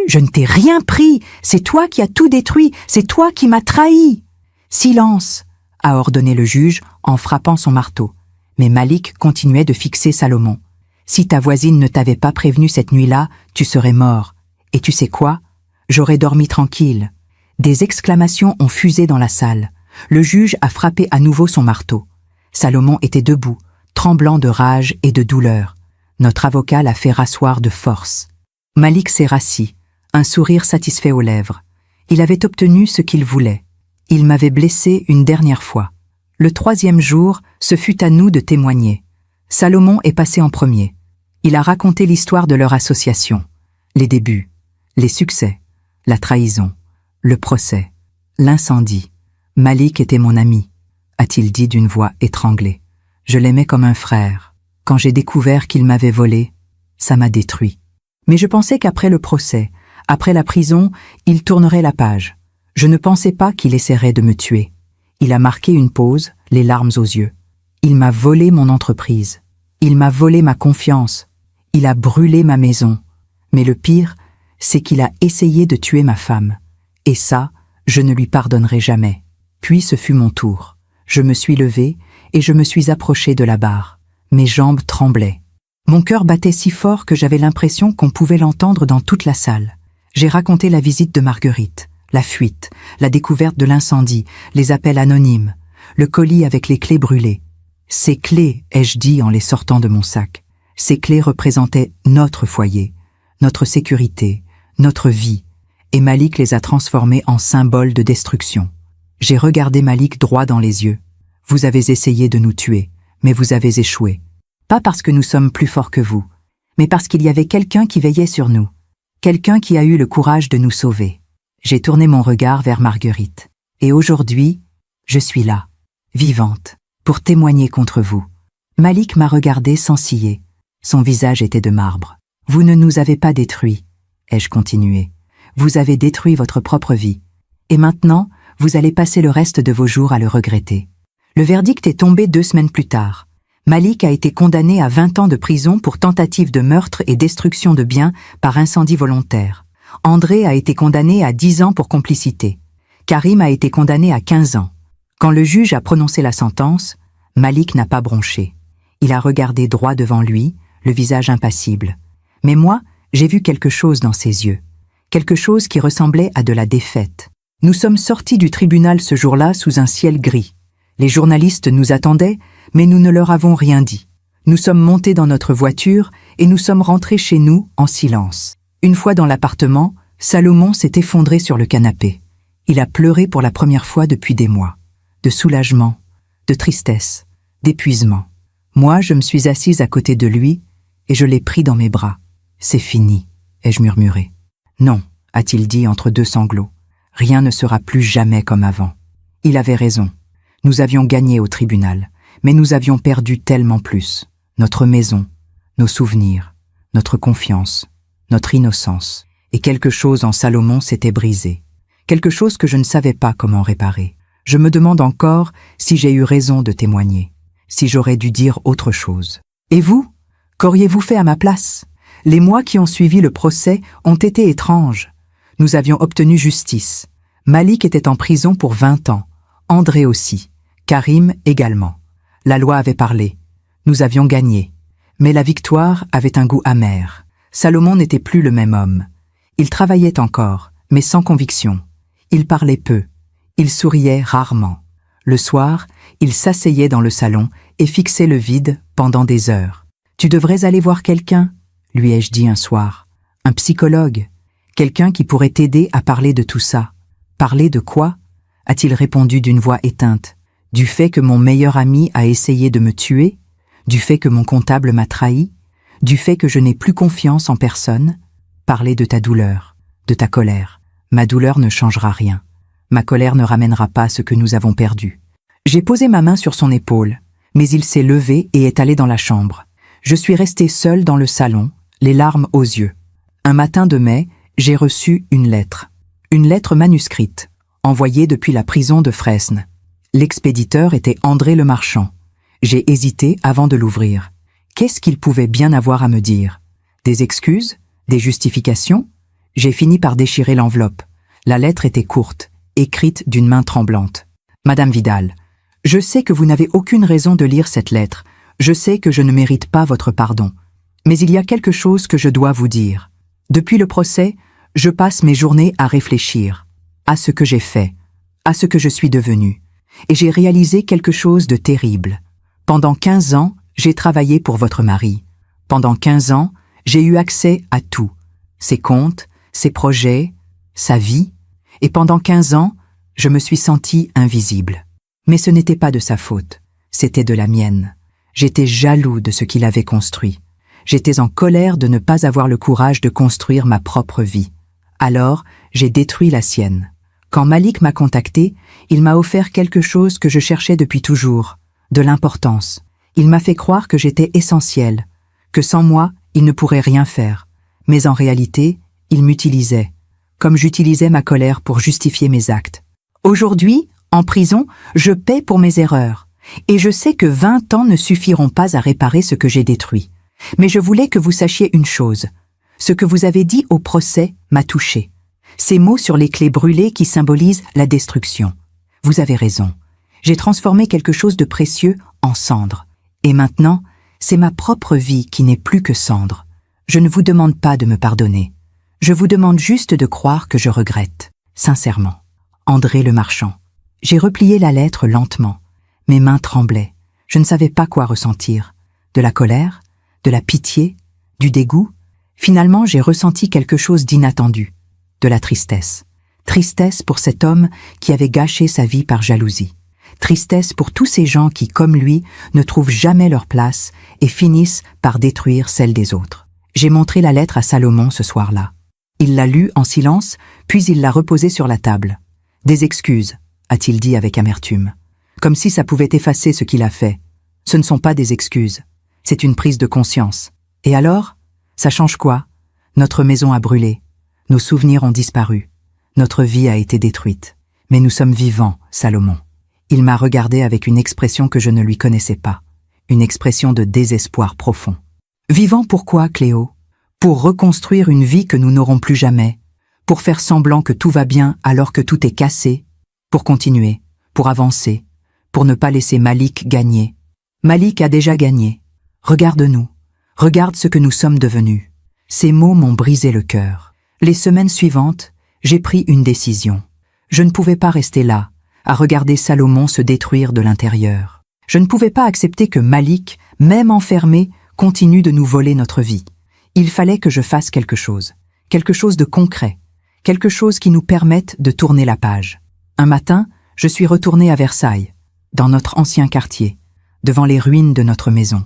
je ne t'ai rien pris. C'est toi qui as tout détruit. C'est toi qui m'as trahi. Silence, a ordonné le juge en frappant son marteau. Mais Malik continuait de fixer Salomon. Si ta voisine ne t'avait pas prévenu cette nuit-là, tu serais mort. Et tu sais quoi ? J'aurais dormi tranquille. Des exclamations ont fusé dans la salle. Le juge a frappé à nouveau son marteau. Salomon était debout, tremblant de rage et de douleur. Notre avocat l'a fait rasseoir de force. Malik s'est rassis, un sourire satisfait aux lèvres. Il avait obtenu ce qu'il voulait. Il m'avait blessé une dernière fois. Le 3e jour, ce fut à nous de témoigner. Salomon est passé en premier. Il a raconté l'histoire de leur association, les débuts, les succès, la trahison, le procès, l'incendie. Malik était mon ami, a-t-il dit d'une voix étranglée. Je l'aimais comme un frère. Quand j'ai découvert qu'il m'avait volé, ça m'a détruit. Mais je pensais qu'après le procès, après la prison, il tournerait la page. Je ne pensais pas qu'il essaierait de me tuer. Il a marqué une pause, les larmes aux yeux. Il m'a volé mon entreprise. Il m'a volé ma confiance. Il a brûlé ma maison. Mais le pire, c'est qu'il a essayé de tuer ma femme. Et ça, je ne lui pardonnerai jamais. Puis ce fut mon tour. Je me suis levée et je me suis approchée de la barre. Mes jambes tremblaient. Mon cœur battait si fort que j'avais l'impression qu'on pouvait l'entendre dans toute la salle. J'ai raconté la visite de Marguerite, la fuite, la découverte de l'incendie, les appels anonymes, le colis avec les clés brûlées. Ces clés, ai-je dit en les sortant de mon sac, ces clés représentaient notre foyer, notre sécurité, notre vie, et Malik les a transformées en symboles de destruction. J'ai regardé Malik droit dans les yeux. Vous avez essayé de nous tuer, mais vous avez échoué. Pas parce que nous sommes plus forts que vous, mais parce qu'il y avait quelqu'un qui veillait sur nous, quelqu'un qui a eu le courage de nous sauver. J'ai tourné mon regard vers Marguerite. Et aujourd'hui, je suis là, vivante, pour témoigner contre vous. Malik m'a regardé sans ciller. Son visage était de marbre. Vous ne nous avez pas détruits, ai-je continué. Vous avez détruit votre propre vie. Et maintenant, vous allez passer le reste de vos jours à le regretter. Le verdict est tombé 2 semaines plus tard. Malik a été condamné à 20 ans de prison pour tentative de meurtre et destruction de biens par incendie volontaire. André a été condamné à 10 ans pour complicité. Karim a été condamné à 15 ans. Quand le juge a prononcé la sentence, Malik n'a pas bronché. Il a regardé droit devant lui, le visage impassible. Mais moi, j'ai vu quelque chose dans ses yeux. Quelque chose qui ressemblait à de la défaite. Nous sommes sortis du tribunal ce jour-là sous un ciel gris. Les journalistes nous attendaient, mais nous ne leur avons rien dit. Nous sommes montés dans notre voiture et nous sommes rentrés chez nous en silence. Une fois dans l'appartement, Salomon s'est effondré sur le canapé. Il a pleuré pour la première fois depuis des mois. De soulagement, de tristesse, d'épuisement. Moi, je me suis assise à côté de lui et je l'ai pris dans mes bras. « C'est fini », ai-je murmuré. « Non », a-t-il dit entre 2 sanglots. « Rien ne sera plus jamais comme avant. » Il avait raison. Nous avions gagné au tribunal. Mais nous avions perdu tellement plus. Notre maison, nos souvenirs, notre confiance, notre innocence. Et quelque chose en Salomon s'était brisé. Quelque chose que je ne savais pas comment réparer. Je me demande encore si j'ai eu raison de témoigner, si j'aurais dû dire autre chose. Et vous? Qu'auriez-vous fait à ma place? Les mois qui ont suivi le procès ont été étranges. Nous avions obtenu justice. Malik était en prison pour 20 ans. André aussi. Karim également. La loi avait parlé. Nous avions gagné. Mais la victoire avait un goût amer. Salomon n'était plus le même homme. Il travaillait encore, mais sans conviction. Il parlait peu. Il souriait rarement. Le soir, il s'asseyait dans le salon et fixait le vide pendant des heures. « Tu devrais aller voir quelqu'un » lui ai-je dit un soir. « Un psychologue. Quelqu'un qui pourrait t'aider à parler de tout ça. »« Parler de quoi » a-t-il répondu d'une voix éteinte. Du fait que mon meilleur ami a essayé de me tuer, du fait que mon comptable m'a trahi, du fait que je n'ai plus confiance en personne. Parler de ta douleur, de ta colère. Ma douleur ne changera rien. Ma colère ne ramènera pas ce que nous avons perdu. J'ai posé ma main sur son épaule, mais il s'est levé et est allé dans la chambre. Je suis restée seule dans le salon, les larmes aux yeux. Un matin de mai, j'ai reçu une lettre. Une lettre manuscrite, envoyée depuis la prison de Fresnes. L'expéditeur était André le Marchand. J'ai hésité avant de l'ouvrir. Qu'est-ce qu'il pouvait bien avoir à me dire? Des excuses? Des justifications? J'ai fini par déchirer l'enveloppe. La lettre était courte, écrite d'une main tremblante. « Madame Vidal, je sais que vous n'avez aucune raison de lire cette lettre. Je sais que je ne mérite pas votre pardon. Mais il y a quelque chose que je dois vous dire. Depuis le procès, je passe mes journées à réfléchir, à ce que j'ai fait, à ce que je suis devenue. Et j'ai réalisé quelque chose de terrible. Pendant 15 ans, j'ai travaillé pour votre mari. Pendant 15 ans, j'ai eu accès à tout. Ses comptes, ses projets, sa vie. Et pendant 15 ans, je me suis sentie invisible. Mais ce n'était pas de sa faute. C'était de la mienne. J'étais jaloux de ce qu'il avait construit. J'étais en colère de ne pas avoir le courage de construire ma propre vie. Alors, j'ai détruit la sienne. Quand Malik m'a contacté, il m'a offert quelque chose que je cherchais depuis toujours, de l'importance. Il m'a fait croire que j'étais essentielle, que sans moi, il ne pourrait rien faire. Mais en réalité, il m'utilisait, comme j'utilisais ma colère pour justifier mes actes. Aujourd'hui, en prison, je paie pour mes erreurs, et je sais que 20 ans ne suffiront pas à réparer ce que j'ai détruit. Mais je voulais que vous sachiez une chose. Ce que vous avez dit au procès m'a touché. Ces mots sur les clés brûlées qui symbolisent la destruction. Vous avez raison. J'ai transformé quelque chose de précieux en cendre. Et maintenant, c'est ma propre vie qui n'est plus que cendre. Je ne vous demande pas de me pardonner. Je vous demande juste de croire que je regrette. Sincèrement. André le marchand. J'ai replié la lettre lentement. Mes mains tremblaient. Je ne savais pas quoi ressentir. De la colère? De la pitié? Du dégoût? Finalement, j'ai ressenti quelque chose d'inattendu. De la tristesse. Tristesse pour cet homme qui avait gâché sa vie par jalousie. Tristesse pour tous ces gens qui, comme lui, ne trouvent jamais leur place et finissent par détruire celle des autres. J'ai montré la lettre à Salomon ce soir-là. Il l'a lue en silence, puis il l'a reposée sur la table. « Des excuses », a-t-il dit avec amertume. Comme si ça pouvait effacer ce qu'il a fait. Ce ne sont pas des excuses. C'est une prise de conscience. Et alors? Ça change quoi? Notre maison a brûlé. Nos souvenirs ont disparu. Notre vie a été détruite. Mais nous sommes vivants, Salomon. Il m'a regardé avec une expression que je ne lui connaissais pas. Une expression de désespoir profond. Vivants pourquoi, Cléo? Pour reconstruire une vie que nous n'aurons plus jamais. Pour faire semblant que tout va bien alors que tout est cassé. Pour continuer. Pour avancer. Pour ne pas laisser Malik gagner. Malik a déjà gagné. Regarde-nous. Regarde ce que nous sommes devenus. Ces mots m'ont brisé le cœur. Les semaines suivantes, j'ai pris une décision. Je ne pouvais pas rester là, à regarder Salomon se détruire de l'intérieur. Je ne pouvais pas accepter que Malik, même enfermé, continue de nous voler notre vie. Il fallait que je fasse quelque chose de concret, quelque chose qui nous permette de tourner la page. Un matin, je suis retourné à Versailles, dans notre ancien quartier, devant les ruines de notre maison.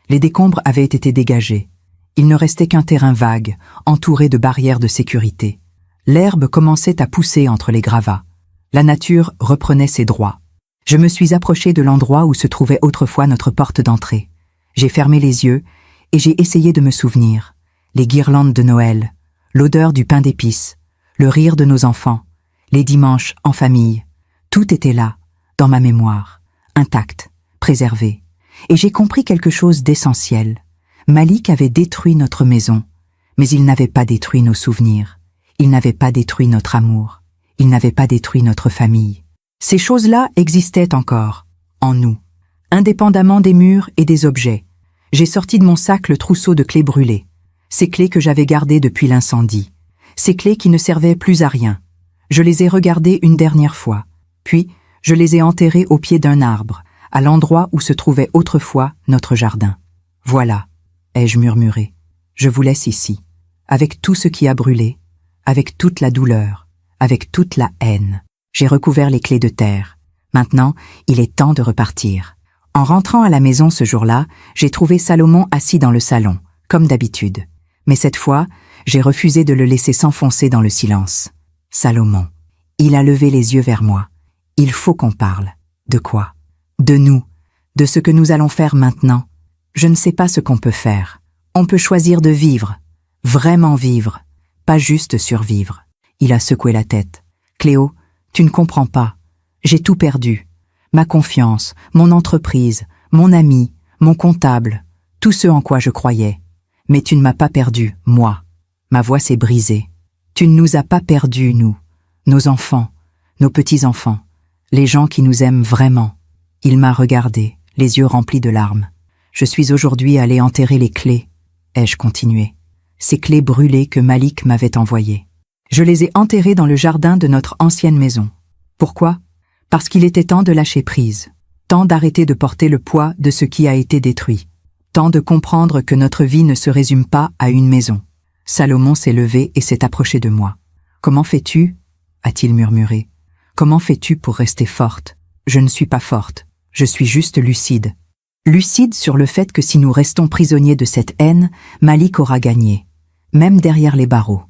Les décombres avaient été dégagés. Il ne restait qu'un terrain vague, entouré de barrières de sécurité. L'herbe commençait à pousser entre les gravats. La nature reprenait ses droits. Je me suis approché de l'endroit où se trouvait autrefois notre porte d'entrée. J'ai fermé les yeux et j'ai essayé de me souvenir. Les guirlandes de Noël, l'odeur du pain d'épices, le rire de nos enfants, les dimanches en famille. Tout était là, dans ma mémoire, intact, préservé. Et j'ai compris quelque chose d'essentiel. Malik avait détruit notre maison, mais il n'avait pas détruit nos souvenirs. Il n'avait pas détruit notre amour. Il n'avait pas détruit notre famille. Ces choses-là existaient encore, en nous, indépendamment des murs et des objets. J'ai sorti de mon sac le trousseau de clés brûlées, ces clés que j'avais gardées depuis l'incendie, ces clés qui ne servaient plus à rien. Je les ai regardées une dernière fois, puis je les ai enterrées au pied d'un arbre, à l'endroit où se trouvait autrefois notre jardin. Voilà, ai-je murmuré, je vous laisse ici, avec tout ce qui a brûlé, avec toute la douleur, avec toute la haine. J'ai recouvert les clés de terre. Maintenant, il est temps de repartir. En rentrant à la maison ce jour-là, j'ai trouvé Salomon assis dans le salon, comme d'habitude. Mais cette fois, j'ai refusé de le laisser s'enfoncer dans le silence. Salomon. Il a levé les yeux vers moi. Il faut qu'on parle. De quoi? De nous. De ce que nous allons faire maintenant. Je ne sais pas ce qu'on peut faire. On peut choisir de vivre. Vraiment vivre. Pas juste survivre. Il a secoué la tête. Cléo, tu ne comprends pas. J'ai tout perdu. Ma confiance, mon entreprise, mon ami, mon comptable, tout ce en quoi je croyais. Mais tu ne m'as pas perdu, moi. Ma voix s'est brisée. Tu ne nous as pas perdus, nous. Nos enfants, nos petits-enfants, les gens qui nous aiment vraiment. Il m'a regardé, les yeux remplis de larmes. Je suis aujourd'hui allé enterrer les clés, ai-je continué. Ces clés brûlées que Malik m'avait envoyées. Je les ai enterrées dans le jardin de notre ancienne maison. Pourquoi? Parce qu'il était temps de lâcher prise, temps d'arrêter de porter le poids de ce qui a été détruit, temps de comprendre que notre vie ne se résume pas à une maison. Salomon s'est levé et s'est approché de moi. « Comment fais-tu » a-t-il murmuré. « Comment fais-tu pour rester forte ?» Je ne suis pas forte, je suis juste lucide. Lucide sur le fait que si nous restons prisonniers de cette haine, Malik aura gagné, même derrière les barreaux.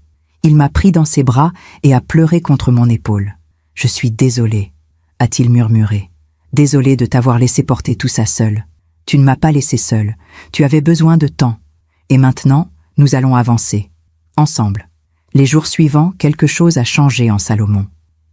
Il m'a pris dans ses bras et a pleuré contre mon épaule. « Je suis désolé » a-t-il murmuré. « Désolé de t'avoir laissé porter tout ça seul. Tu ne m'as pas laissé seul, tu avais besoin de temps. Et maintenant, nous allons avancer. ensemble. Les jours suivants, quelque chose a changé en Salomon.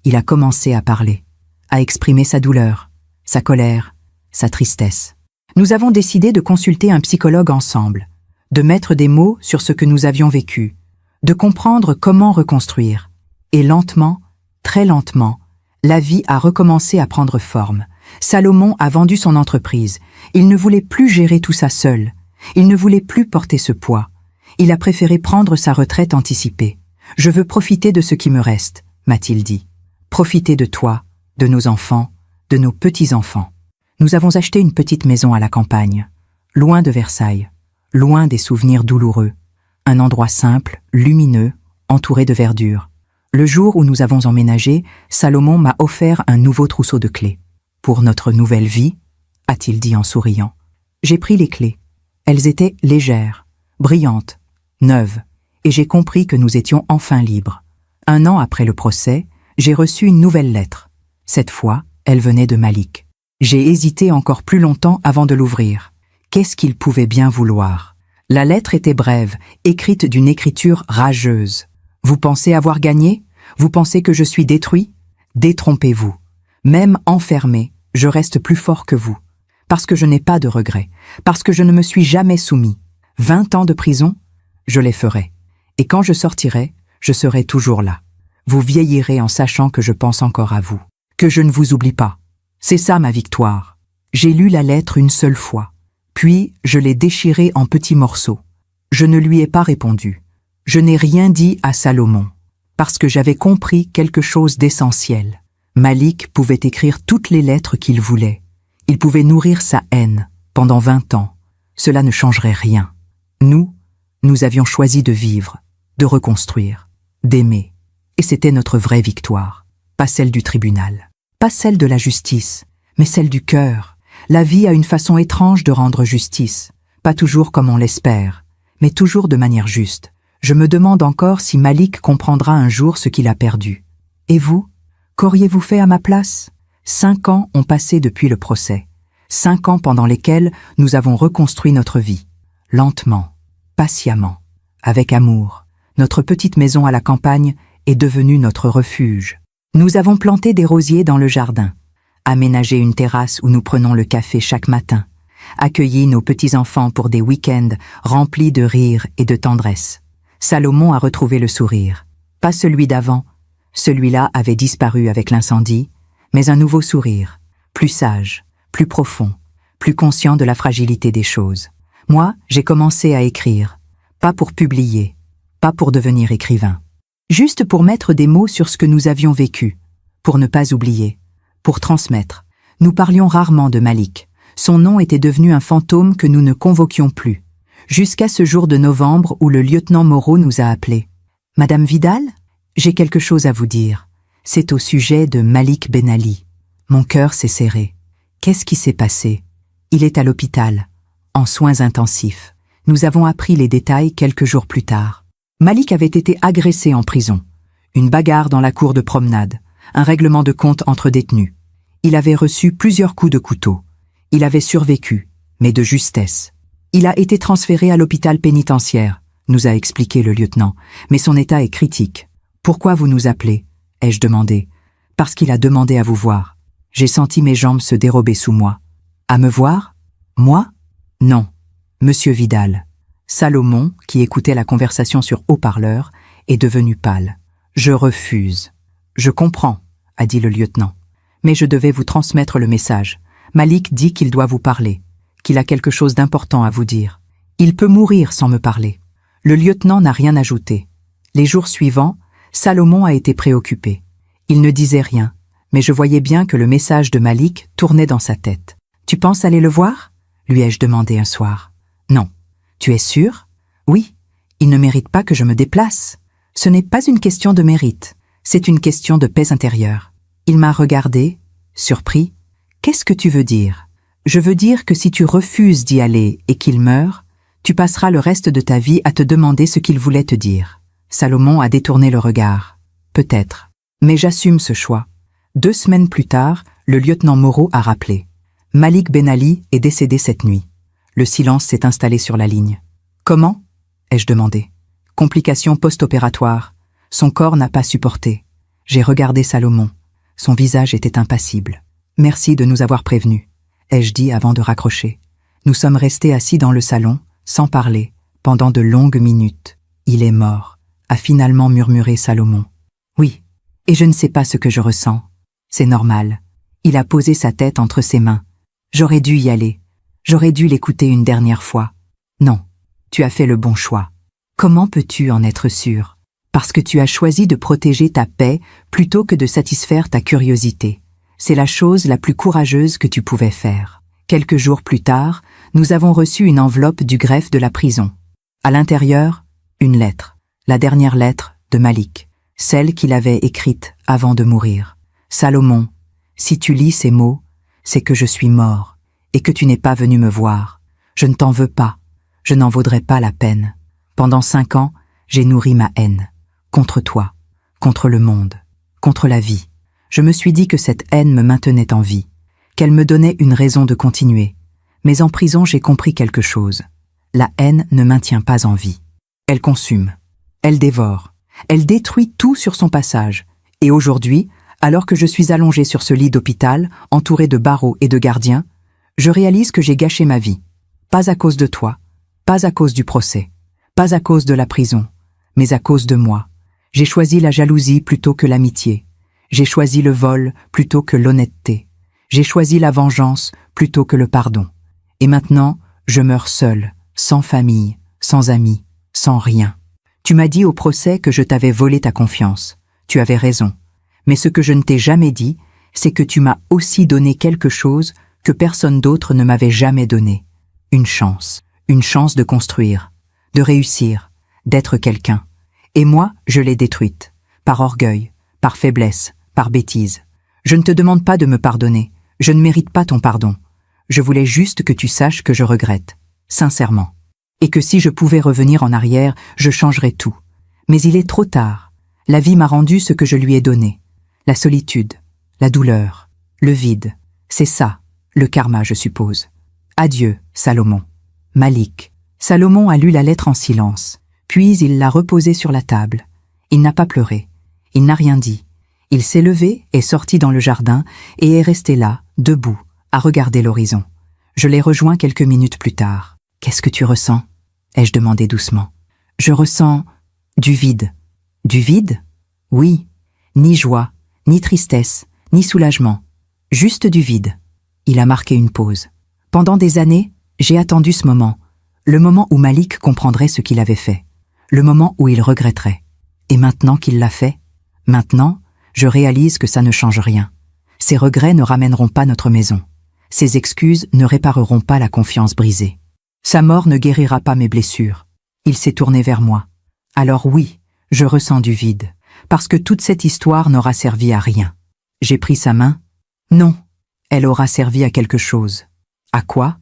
Il a commencé à parler, à exprimer sa douleur, sa colère, sa tristesse. Nous avons décidé de consulter un psychologue ensemble, de mettre des mots sur ce que nous avions vécu, de comprendre comment reconstruire. Et lentement, très lentement, la vie a recommencé à prendre forme. Salomon a vendu son entreprise. Il ne voulait plus gérer tout ça seul. Il ne voulait plus porter ce poids. Il a préféré prendre sa retraite anticipée. « Je veux profiter de ce qui me reste », m'a-t-il dit. « Profiter de toi, de nos enfants, de nos petits-enfants. » Nous avons acheté une petite maison à la campagne, loin de Versailles, loin des souvenirs douloureux. Un endroit simple, lumineux, entouré de verdure. Le jour où nous avons emménagé, Salomon m'a offert un nouveau trousseau de clés. « Pour notre nouvelle vie », a-t-il dit en souriant. J'ai pris les clés. Elles étaient légères, brillantes, neuves, et j'ai compris que nous étions enfin libres. 1 an après le procès, j'ai reçu une nouvelle lettre. Cette fois, elle venait de Malik. J'ai hésité encore plus longtemps avant de l'ouvrir. Qu'est-ce qu'il pouvait bien vouloir? La lettre était brève, écrite d'une écriture rageuse. « Vous pensez avoir gagné? Vous pensez que je suis détruit? Détrompez-vous. Même enfermé, je reste plus fort que vous. Parce que je n'ai pas de regrets, parce que je ne me suis jamais soumis. 20 ans de prison, je les ferai. Et quand je sortirai, je serai toujours là. Vous vieillirez en sachant que je pense encore à vous, que je ne vous oublie pas. C'est ça ma victoire. » J'ai lu la lettre une seule fois, puis je l'ai déchirée en petits morceaux. Je ne lui ai pas répondu. Je n'ai rien dit à Salomon, parce que j'avais compris quelque chose d'essentiel. Malik pouvait écrire toutes les lettres qu'il voulait. Il pouvait nourrir sa haine pendant 20 ans. Cela ne changerait rien. Nous avions choisi de vivre, de reconstruire, d'aimer. Et c'était notre vraie victoire. Pas celle du tribunal, pas celle de la justice, mais celle du cœur. La vie a une façon étrange de rendre justice. Pas toujours comme on l'espère, mais toujours de manière juste. Je me demande encore si Malik comprendra un jour ce qu'il a perdu. Et vous? Qu'auriez-vous fait à ma place? 5 ans ont passé depuis le procès. 5 ans pendant lesquels nous avons reconstruit notre vie. Lentement, patiemment, avec amour. Notre petite maison à la campagne est devenue notre refuge. Nous avons planté des rosiers dans le jardin, aménagé une terrasse où nous prenons le café chaque matin, accueilli nos petits-enfants pour des week-ends remplis de rire et de tendresse. Salomon a retrouvé le sourire. Pas celui d'avant. Celui-là avait disparu avec l'incendie, mais un nouveau sourire, plus sage, plus profond, plus conscient de la fragilité des choses. Moi, j'ai commencé à écrire, pas pour publier, pas pour devenir écrivain, juste pour mettre des mots sur ce que nous avions vécu, pour ne pas oublier, pour transmettre. Nous parlions rarement de Malik. Son nom était devenu un fantôme que nous ne convoquions plus, jusqu'à ce jour de novembre où le lieutenant Moreau nous a appelés. « Madame Vidal, j'ai quelque chose à vous dire. C'est au sujet de Malik Ben Ali. » Mon cœur s'est serré. Qu'est-ce qui s'est passé? Il est à l'hôpital, en soins intensifs. Nous avons appris les détails quelques jours plus tard. Malik avait été agressé en prison. Une bagarre dans la cour de promenade, un règlement de compte entre détenus. Il avait reçu plusieurs coups de couteau. Il avait survécu, mais de justesse. Il a été transféré à l'hôpital pénitentiaire, nous a expliqué le lieutenant, mais son état est critique. « Pourquoi vous nous appelez ?» ai-je demandé. « Parce qu'il a demandé à vous voir. » J'ai senti mes jambes se dérober sous moi. « À me voir? Moi? Non. Monsieur Vidal. » Salomon, qui écoutait la conversation sur haut-parleur, est devenu pâle. « Je refuse. »« Je comprends, » a dit le lieutenant. « Mais je devais vous transmettre le message. Malik dit qu'il doit vous parler, qu'il a quelque chose d'important à vous dire. Il peut mourir sans me parler. » Le lieutenant n'a rien ajouté. Les jours suivants, Salomon a été préoccupé. Il ne disait rien, mais je voyais bien que le message de Malik tournait dans sa tête. « Tu penses aller le voir ?» lui ai-je demandé un soir. « Non. »« Tu es sûr ?»« Oui. Il ne mérite pas que je me déplace. Ce n'est pas une question de mérite, c'est une question de paix intérieure. » Il m'a regardé, surpris. « Qu'est-ce que tu veux dire ?»« Je veux dire que si tu refuses d'y aller et qu'il meurt, tu passeras le reste de ta vie à te demander ce qu'il voulait te dire. » Salomon a détourné le regard. « Peut-être. Mais j'assume ce choix. » 2 semaines plus tard, le lieutenant Moreau a rappelé. « Malik Ben Ali est décédé cette nuit. » Le silence s'est installé sur la ligne. « Comment ?» ai-je demandé. « Complications post-opératoires. Son corps n'a pas supporté. J'ai regardé Salomon. Son visage était impassible. « Merci de nous avoir prévenus », ai-je dit avant de raccrocher. Nous sommes restés assis dans le salon, sans parler, pendant de longues minutes. « Il est mort », a finalement murmuré Salomon. « Oui, et je ne sais pas ce que je ressens. C'est normal. » Il a posé sa tête entre ses mains. « J'aurais dû y aller. J'aurais dû l'écouter une dernière fois. » Non, tu as fait le bon choix. Comment peux-tu en être sûr? Parce que tu as choisi de protéger ta paix plutôt que de satisfaire ta curiosité. C'est la chose la plus courageuse que tu pouvais faire. Quelques jours plus tard, nous avons reçu une enveloppe du greffe de la prison. À l'intérieur, une lettre. La dernière lettre de Malik. Celle qu'il avait écrite avant de mourir. « Salomon, si tu lis ces mots, c'est que je suis mort et que tu n'es pas venu me voir. Je ne t'en veux pas. Je n'en vaudrais pas la peine. Pendant 5 ans, j'ai nourri ma haine. Contre toi, contre le monde, contre la vie. Je me suis dit que cette haine me maintenait en vie, qu'elle me donnait une raison de continuer. Mais en prison, j'ai compris quelque chose. La haine ne maintient pas en vie. Elle consume, elle dévore, elle détruit tout sur son passage. Et aujourd'hui, alors que je suis allongé sur ce lit d'hôpital, entouré de barreaux et de gardiens, je réalise que j'ai gâché ma vie. Pas à cause de toi, pas à cause du procès, pas à cause de la prison, mais à cause de moi. J'ai choisi la jalousie plutôt que l'amitié. J'ai choisi le vol plutôt que l'honnêteté. J'ai choisi la vengeance plutôt que le pardon. Et maintenant, je meurs seul, sans famille, sans amis, sans rien. Tu m'as dit au procès que je t'avais volé ta confiance. Tu avais raison. Mais ce que je ne t'ai jamais dit, c'est que tu m'as aussi donné quelque chose que personne d'autre ne m'avait jamais donné. Une chance de construire, de réussir, d'être quelqu'un. Et moi, je l'ai détruite, par orgueil, par faiblesse, par bêtise. Je ne te demande pas de me pardonner, je ne mérite pas ton pardon. Je voulais juste que tu saches que je regrette, sincèrement. Et que si je pouvais revenir en arrière, je changerais tout. Mais il est trop tard. La vie m'a rendu ce que je lui ai donné. La solitude, la douleur, le vide. C'est ça, le karma, je suppose. Adieu, Salomon. Malik. Salomon a lu la lettre en silence, puis il l'a reposée sur la table. Il n'a pas pleuré, il n'a rien dit. Il s'est levé, est sorti dans le jardin et est resté là, debout, à regarder l'horizon. Je l'ai rejoint quelques minutes plus tard. « Qu'est-ce que tu ressens ?» ai-je demandé doucement. « Je ressens du vide. »« Du vide ?» ?»« Oui, ni joie, ni tristesse, ni soulagement. Juste du vide. » Il a marqué une pause. Pendant des années, j'ai attendu ce moment. Le moment où Malik comprendrait ce qu'il avait fait. Le moment où il regretterait. Et maintenant qu'il l'a fait, maintenant, je réalise que ça ne change rien. Ces regrets ne ramèneront pas notre maison. Ces excuses ne répareront pas la confiance brisée. Sa mort ne guérira pas mes blessures. Il s'est tourné vers moi. Alors oui, je ressens du vide, parce que toute cette histoire n'aura servi à rien. J'ai pris sa main. Non, elle aura servi à quelque chose. À quoi?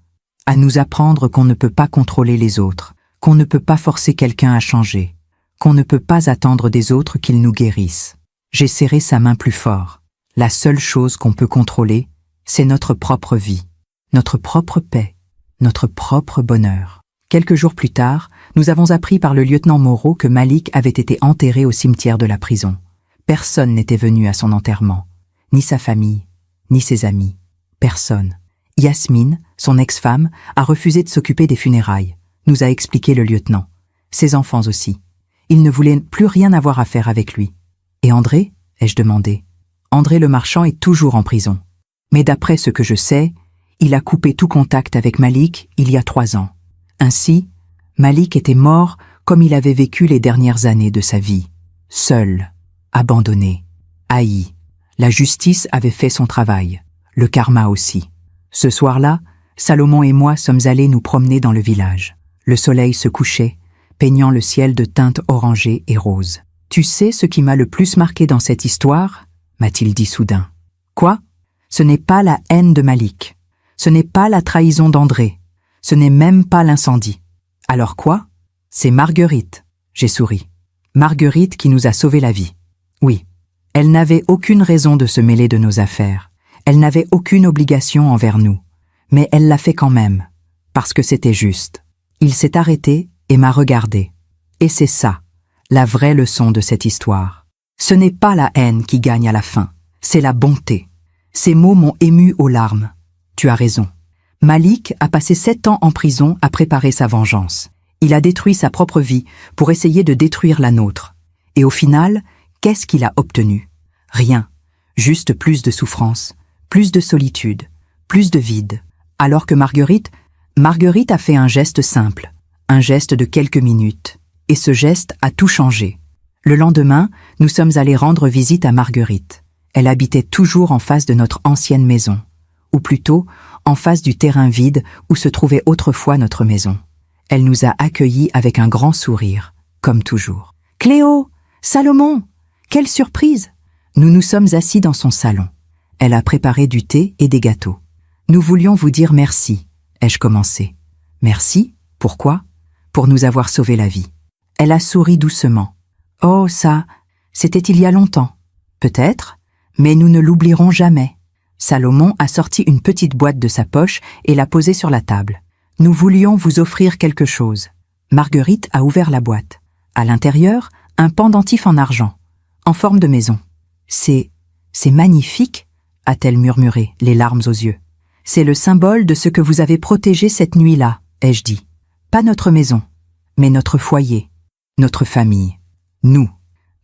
À nous apprendre qu'on ne peut pas contrôler les autres, qu'on ne peut pas forcer quelqu'un à changer, qu'on ne peut pas attendre des autres qu'ils nous guérissent. J'ai serré sa main plus fort. La seule chose qu'on peut contrôler, c'est notre propre vie, notre propre paix, notre propre bonheur. Quelques jours plus tard, nous avons appris par le lieutenant Moreau que Malik avait été enterré au cimetière de la prison. Personne n'était venu à son enterrement, ni sa famille, ni ses amis. Personne. Yasmine, son ex-femme, a refusé de s'occuper des funérailles, nous a expliqué le lieutenant. Ses enfants aussi. Ils ne voulaient plus rien avoir à faire avec lui. Et André, ai-je demandé. André le marchand est toujours en prison. Mais d'après ce que je sais, il a coupé tout contact avec Malik il y a 3 ans. Ainsi, Malik était mort comme il avait vécu les dernières années de sa vie. Seul, abandonné, haï. La justice avait fait son travail, le karma aussi. Ce soir-là, Salomon et moi sommes allés nous promener dans le village. Le soleil se couchait, peignant le ciel de teintes orangées et roses. « Tu sais ce qui m'a le plus marqué dans cette histoire ?» m'a-t-il dit soudain. « Quoi ? Ce n'est pas la haine de Malik. Ce n'est pas la trahison d'André. Ce n'est même pas l'incendie. Alors quoi ? C'est Marguerite. » J'ai souri. Marguerite qui nous a sauvé la vie. Oui, elle n'avait aucune raison de se mêler de nos affaires. Elle n'avait aucune obligation envers nous. Mais elle l'a fait quand même, parce que c'était juste. Il s'est arrêté et m'a regardé. Et c'est ça, la vraie leçon de cette histoire. Ce n'est pas la haine qui gagne à la fin, c'est la bonté. Ces mots m'ont ému aux larmes. Tu as raison. Malik a passé 7 ans en prison à préparer sa vengeance. Il a détruit sa propre vie pour essayer de détruire la nôtre. Et au final, qu'est-ce qu'il a obtenu? Rien. Juste plus de souffrance, plus de solitude, plus de vide. Alors que Marguerite a fait un geste simple, un geste de quelques minutes. Et ce geste a tout changé. Le lendemain, nous sommes allés rendre visite à Marguerite. Elle habitait toujours en face de notre ancienne maison. Ou plutôt, en face du terrain vide où se trouvait autrefois notre maison. Elle nous a accueillis avec un grand sourire, comme toujours. « Cléo! Salomon! Quelle surprise !» Nous nous sommes assis dans son salon. Elle a préparé du thé et des gâteaux. « Nous voulions vous dire merci, » ai-je commencé. « Merci? Pourquoi? Pour nous avoir sauvé la vie. » Elle a souri doucement. « Oh, ça, c'était il y a longtemps. Peut-être, mais nous ne l'oublierons jamais. » Salomon a sorti une petite boîte de sa poche et l'a posée sur la table. « Nous voulions vous offrir quelque chose. » Marguerite a ouvert la boîte. À l'intérieur, un pendentif en argent, en forme de maison. « C'est magnifique !» a-t-elle murmuré, les larmes aux yeux. « C'est le symbole de ce que vous avez protégé cette nuit-là, » ai-je dit. « Pas notre maison, mais notre foyer, notre famille, nous. »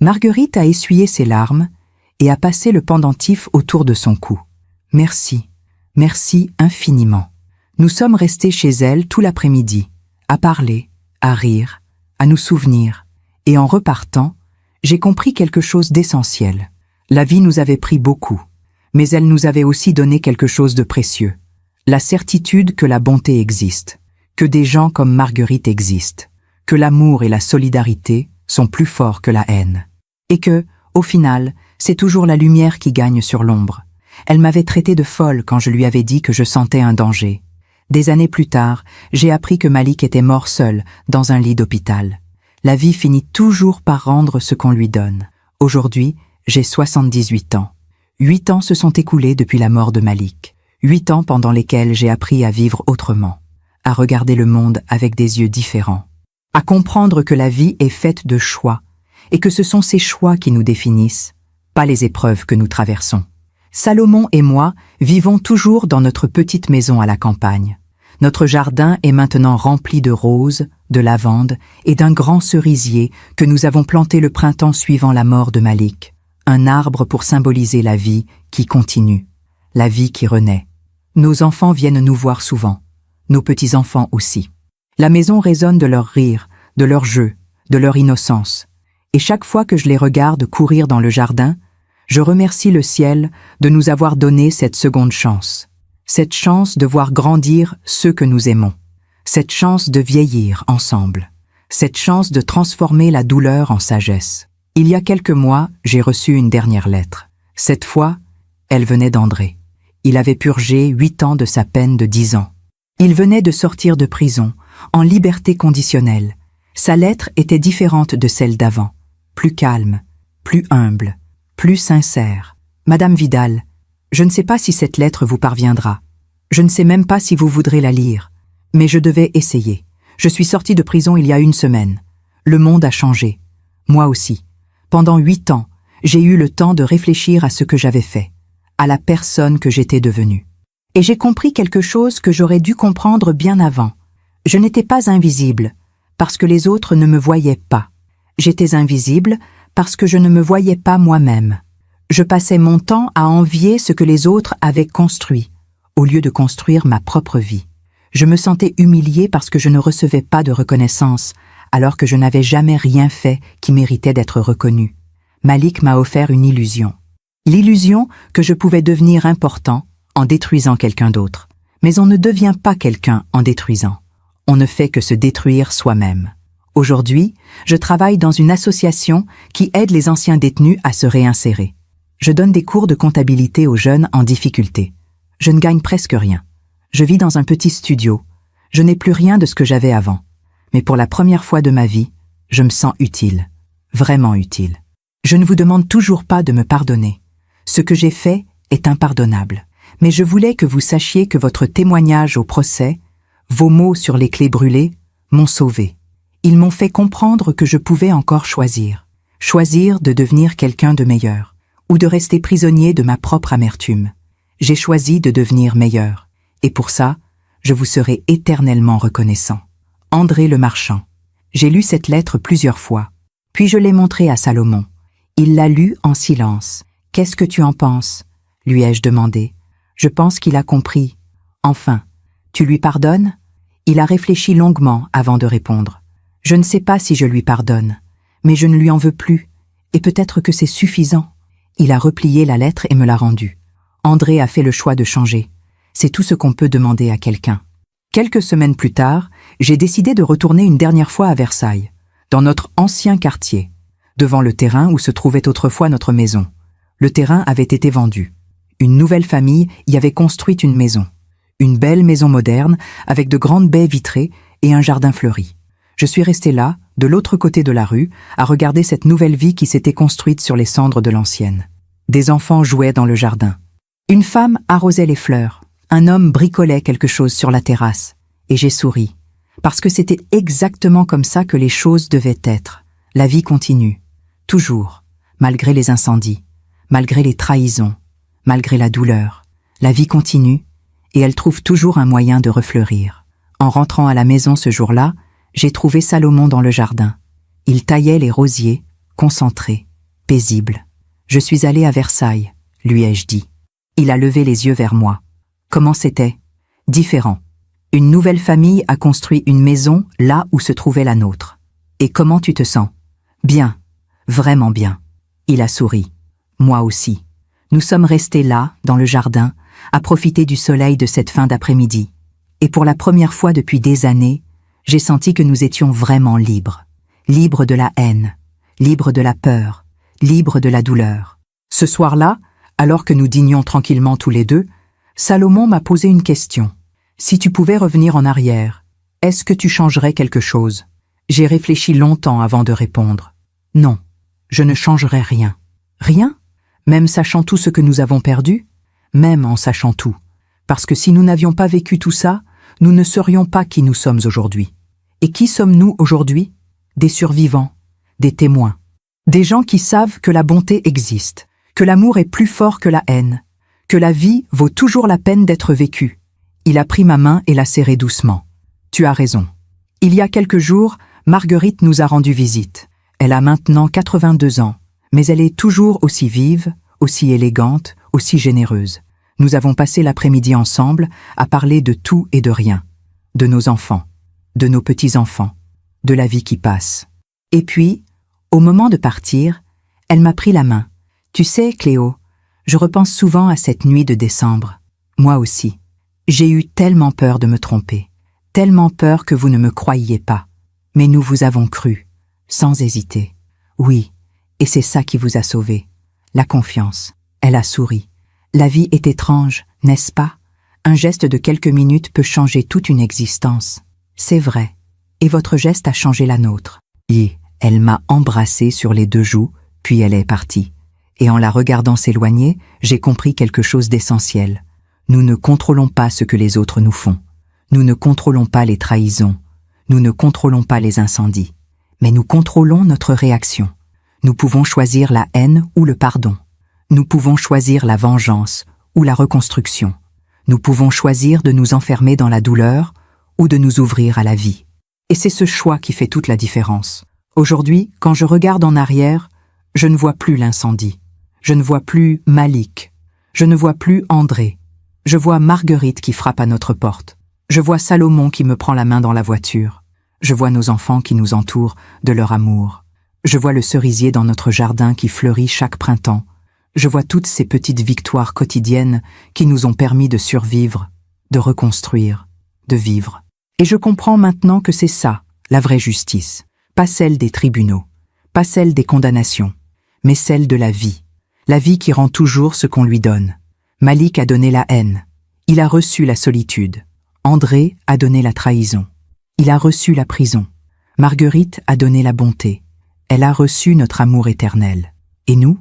Marguerite a essuyé ses larmes et a passé le pendentif autour de son cou. « Merci, merci infiniment. » Nous sommes restés chez elle tout l'après-midi, à parler, à rire, à nous souvenir. Et en repartant, j'ai compris quelque chose d'essentiel. La vie nous avait pris beaucoup, mais elle nous avait aussi donné quelque chose de précieux. La certitude que la bonté existe, que des gens comme Marguerite existent, que l'amour et la solidarité sont plus forts que la haine. Et que, au final, c'est toujours la lumière qui gagne sur l'ombre. Elle m'avait traité de folle quand je lui avais dit que je sentais un danger. Des années plus tard, j'ai appris que Malik était mort seul, dans un lit d'hôpital. La vie finit toujours par rendre ce qu'on lui donne. Aujourd'hui, j'ai 78 ans. 8 ans se sont écoulés depuis la mort de Malik. 8 ans pendant lesquels j'ai appris à vivre autrement, à regarder le monde avec des yeux différents, à comprendre que la vie est faite de choix, et que ce sont ces choix qui nous définissent, pas les épreuves que nous traversons. Salomon et moi vivons toujours dans notre petite maison à la campagne. Notre jardin est maintenant rempli de roses, de lavandes et d'un grand cerisier que nous avons planté le printemps suivant la mort de Malik. Un arbre pour symboliser la vie qui continue, la vie qui renaît. Nos enfants viennent nous voir souvent, nos petits-enfants aussi. La maison résonne de leur rire, de leur jeu, de leur innocence. Et chaque fois que je les regarde courir dans le jardin, je remercie le ciel de nous avoir donné cette seconde chance. Cette chance de voir grandir ceux que nous aimons. Cette chance de vieillir ensemble. Cette chance de transformer la douleur en sagesse. Il y a quelques mois, j'ai reçu une dernière lettre. Cette fois, elle venait d'André. Il avait purgé 8 ans de sa peine de 10 ans. Il venait de sortir de prison, en liberté conditionnelle. Sa lettre était différente de celle d'avant. Plus calme, plus humble, plus sincère. Madame Vidal, je ne sais pas si cette lettre vous parviendra. Je ne sais même pas si vous voudrez la lire. Mais je devais essayer. Je suis sorti de prison il y a 1 semaine. Le monde a changé. Moi aussi. Pendant 8 ans, j'ai eu le temps de réfléchir à ce que j'avais fait, à la personne que j'étais devenue. Et j'ai compris quelque chose que j'aurais dû comprendre bien avant. Je n'étais pas invisible, parce que les autres ne me voyaient pas. J'étais invisible parce que je ne me voyais pas moi-même. Je passais mon temps à envier ce que les autres avaient construit, au lieu de construire ma propre vie. Je me sentais humiliée parce que je ne recevais pas de reconnaissance, alors que je n'avais jamais rien fait qui méritait d'être reconnu. Malik m'a offert une illusion. L'illusion que je pouvais devenir important en détruisant quelqu'un d'autre. Mais on ne devient pas quelqu'un en détruisant. On ne fait que se détruire soi-même. Aujourd'hui, je travaille dans une association qui aide les anciens détenus à se réinsérer. Je donne des cours de comptabilité aux jeunes en difficulté. Je ne gagne presque rien. Je vis dans un petit studio. Je n'ai plus rien de ce que j'avais avant. Mais pour la première fois de ma vie, je me sens utile. Vraiment utile. Je ne vous demande toujours pas de me pardonner. Ce que j'ai fait est impardonnable. Mais je voulais que vous sachiez que votre témoignage au procès, vos mots sur les clés brûlées, m'ont sauvé. Ils m'ont fait comprendre que je pouvais encore choisir. Choisir de devenir quelqu'un de meilleur, ou de rester prisonnier de ma propre amertume. J'ai choisi de devenir meilleur, et pour ça, je vous serai éternellement reconnaissant. André le Marchand. J'ai lu cette lettre plusieurs fois, puis je l'ai montrée à Salomon. Il l'a lue en silence. « Qu'est-ce que tu en penses ?» lui ai-je demandé. Je pense qu'il a compris. Enfin, tu lui pardonnes ? Il a réfléchi longuement avant de répondre. Je ne sais pas si je lui pardonne, mais je ne lui en veux plus, et peut-être que c'est suffisant. Il a replié la lettre et me l'a rendue. André a fait le choix de changer. C'est tout ce qu'on peut demander à quelqu'un. Quelques semaines plus tard, j'ai décidé de retourner une dernière fois à Versailles, dans notre ancien quartier, devant le terrain où se trouvait autrefois notre maison. Le terrain avait été vendu. Une nouvelle famille y avait construit une maison. Une belle maison moderne, avec de grandes baies vitrées et un jardin fleuri. Je suis resté là, de l'autre côté de la rue, à regarder cette nouvelle vie qui s'était construite sur les cendres de l'ancienne. Des enfants jouaient dans le jardin. Une femme arrosait les fleurs. Un homme bricolait quelque chose sur la terrasse. Et j'ai souri. Parce que c'était exactement comme ça que les choses devaient être. La vie continue. Toujours. Malgré les incendies. Malgré les trahisons. Malgré la douleur. La vie continue. Et elle trouve toujours un moyen de refleurir. En rentrant à la maison ce jour-là, j'ai trouvé Salomon dans le jardin. Il taillait les rosiers, concentré, paisible. Je suis allé à Versailles, lui ai-je dit. Il a levé les yeux vers moi. Comment c'était ? Différent. Une nouvelle famille a construit une maison là où se trouvait la nôtre. Et comment tu te sens ? Bien, vraiment bien. Il a souri. Moi aussi. Nous sommes restés là, dans le jardin, à profiter du soleil de cette fin d'après-midi. Et pour la première fois depuis des années, j'ai senti que nous étions vraiment libres. Libres de la haine, libres de la peur, libres de la douleur. Ce soir-là, alors que nous dînions tranquillement tous les deux, Salomon m'a posé une question. Si tu pouvais revenir en arrière, est-ce que tu changerais quelque chose ? J'ai réfléchi longtemps avant de répondre. Non, je ne changerais rien. Rien ? Même sachant tout ce que nous avons perdu ? Même en sachant tout. Parce que si nous n'avions pas vécu tout ça, nous ne serions pas qui nous sommes aujourd'hui. Et qui sommes-nous aujourd'hui ? Des survivants, des témoins. Des gens qui savent que la bonté existe, que l'amour est plus fort que la haine, que la vie vaut toujours la peine d'être vécue. Il a pris ma main et l'a serrée doucement. Tu as raison. Il y a quelques jours, Marguerite nous a rendu visite. Elle a maintenant 82 ans, mais elle est toujours aussi vive, aussi élégante, aussi généreuse. Nous avons passé l'après-midi ensemble à parler de tout et de rien. De nos enfants, de nos petits-enfants, de la vie qui passe. Et puis, au moment de partir, elle m'a pris la main. Tu sais, Cléo, je repense souvent à cette nuit de décembre. Moi aussi. J'ai eu tellement peur de me tromper, tellement peur que vous ne me croyiez pas. Mais nous vous avons cru, sans hésiter. Oui, et c'est ça qui vous a sauvé. La confiance. Elle a souri. La vie est étrange, n'est-ce pas ? Un geste de quelques minutes peut changer toute une existence. C'est vrai. Et votre geste a changé la nôtre. Et elle m'a embrassé sur les 2 joues, puis elle est partie. Et en la regardant s'éloigner, j'ai compris quelque chose d'essentiel. Nous ne contrôlons pas ce que les autres nous font. Nous ne contrôlons pas les trahisons. Nous ne contrôlons pas les incendies. Mais nous contrôlons notre réaction. Nous pouvons choisir la haine ou le pardon. Nous pouvons choisir la vengeance ou la reconstruction. Nous pouvons choisir de nous enfermer dans la douleur ou de nous ouvrir à la vie. Et c'est ce choix qui fait toute la différence. Aujourd'hui, quand je regarde en arrière, je ne vois plus l'incendie. Je ne vois plus Malik. Je ne vois plus André. Je vois Marguerite qui frappe à notre porte. Je vois Salomon qui me prend la main dans la voiture. Je vois nos enfants qui nous entourent de leur amour. Je vois le cerisier dans notre jardin qui fleurit chaque printemps. Je vois toutes ces petites victoires quotidiennes qui nous ont permis de survivre, de reconstruire, de vivre. Et je comprends maintenant que c'est ça, la vraie justice. Pas celle des tribunaux, pas celle des condamnations, mais celle de la vie. La vie qui rend toujours ce qu'on lui donne. Malik a donné la haine. Il a reçu la solitude. André a donné la trahison. Il a reçu la prison. Marguerite a donné la bonté. Elle a reçu notre amour éternel. Et nous ?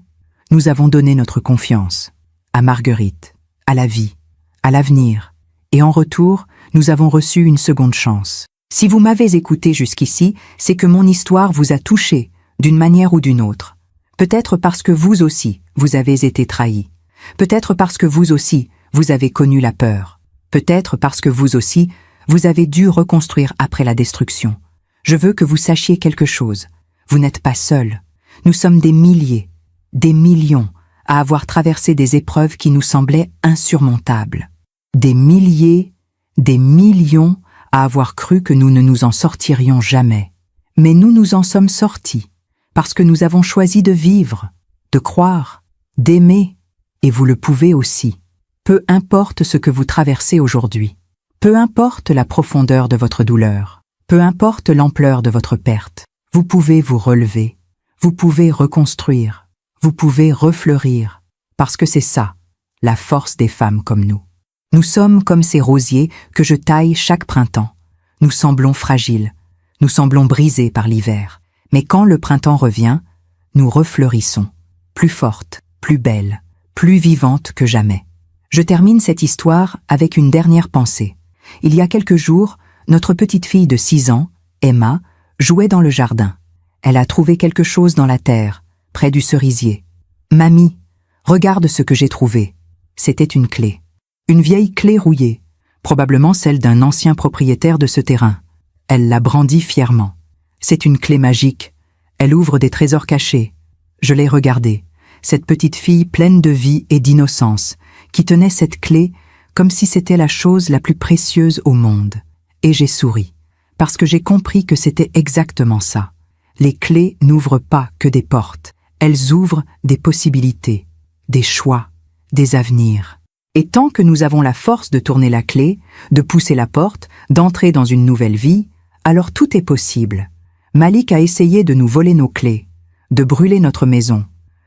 Nous avons donné notre confiance à Marguerite, à la vie, à l'avenir, et en retour, nous avons reçu une seconde chance. Si vous m'avez écouté jusqu'ici, c'est que mon histoire vous a touché, d'une manière ou d'une autre. Peut-être parce que vous aussi, vous avez été trahi. Peut-être parce que vous aussi, vous avez connu la peur. Peut-être parce que vous aussi, vous avez dû reconstruire après la destruction. Je veux que vous sachiez quelque chose. Vous n'êtes pas seul. Nous sommes des milliers, des millions, à avoir traversé des épreuves qui nous semblaient insurmontables. Des milliers, des millions à avoir cru que nous ne nous en sortirions jamais. Mais nous nous en sommes sortis, parce que nous avons choisi de vivre, de croire, d'aimer, et vous le pouvez aussi. Peu importe ce que vous traversez aujourd'hui, peu importe la profondeur de votre douleur, peu importe l'ampleur de votre perte, vous pouvez vous relever, vous pouvez reconstruire, vous pouvez refleurir, parce que c'est ça, la force des femmes comme nous. Nous sommes comme ces rosiers que je taille chaque printemps. Nous semblons fragiles, nous semblons brisés par l'hiver, mais quand le printemps revient, nous refleurissons, plus fortes, plus belles, plus vivantes que jamais. Je termine cette histoire avec une dernière pensée. Il y a quelques jours, notre petite fille de 6 ans, Emma, jouait dans le jardin. Elle a trouvé quelque chose dans la terre, près du cerisier. « Mamie, regarde ce que j'ai trouvé. » C'était une clé. Une vieille clé rouillée, probablement celle d'un ancien propriétaire de ce terrain. Elle la brandit fièrement. C'est une clé magique. Elle ouvre des trésors cachés. Je l'ai regardée, cette petite fille pleine de vie et d'innocence, qui tenait cette clé comme si c'était la chose la plus précieuse au monde. Et j'ai souri, parce que j'ai compris que c'était exactement ça. Les clés n'ouvrent pas que des portes, elles ouvrent des possibilités, des choix, des avenirs. Et tant que nous avons la force de tourner la clé, de pousser la porte, d'entrer dans une nouvelle vie, alors tout est possible. Malik a essayé de nous voler nos clés, de brûler notre maison,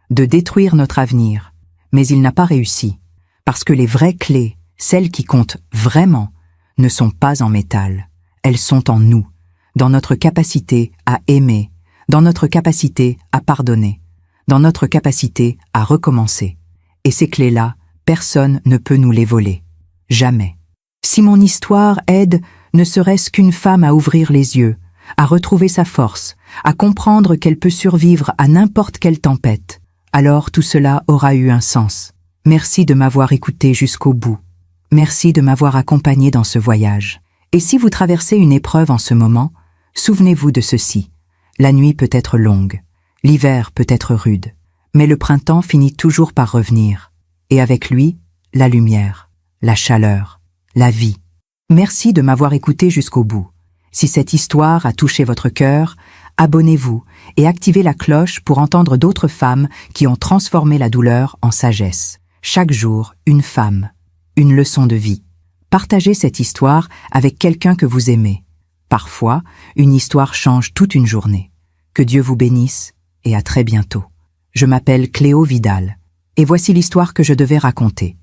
de détruire notre avenir, mais il n'a pas réussi, parce que les vraies clés, celles qui comptent vraiment, ne sont pas en métal. Elles sont en nous, dans notre capacité à aimer, dans notre capacité à pardonner, dans notre capacité à recommencer. Et ces clés-là, personne ne peut nous les voler. Jamais. Si mon histoire aide ne serait-ce qu'une femme à ouvrir les yeux, à retrouver sa force, à comprendre qu'elle peut survivre à n'importe quelle tempête, alors tout cela aura eu un sens. Merci de m'avoir écouté jusqu'au bout. Merci de m'avoir accompagné dans ce voyage. Et si vous traversez une épreuve en ce moment, souvenez-vous de ceci. La nuit peut être longue, l'hiver peut être rude, mais le printemps finit toujours par revenir. Et avec lui, la lumière, la chaleur, la vie. Merci de m'avoir écouté jusqu'au bout. Si cette histoire a touché votre cœur, abonnez-vous et activez la cloche pour entendre d'autres femmes qui ont transformé la douleur en sagesse. Chaque jour, une femme, une leçon de vie. Partagez cette histoire avec quelqu'un que vous aimez. Parfois, une histoire change toute une journée. Que Dieu vous bénisse et à très bientôt. Je m'appelle Cléo Vidal. Et voici l'histoire que je devais raconter.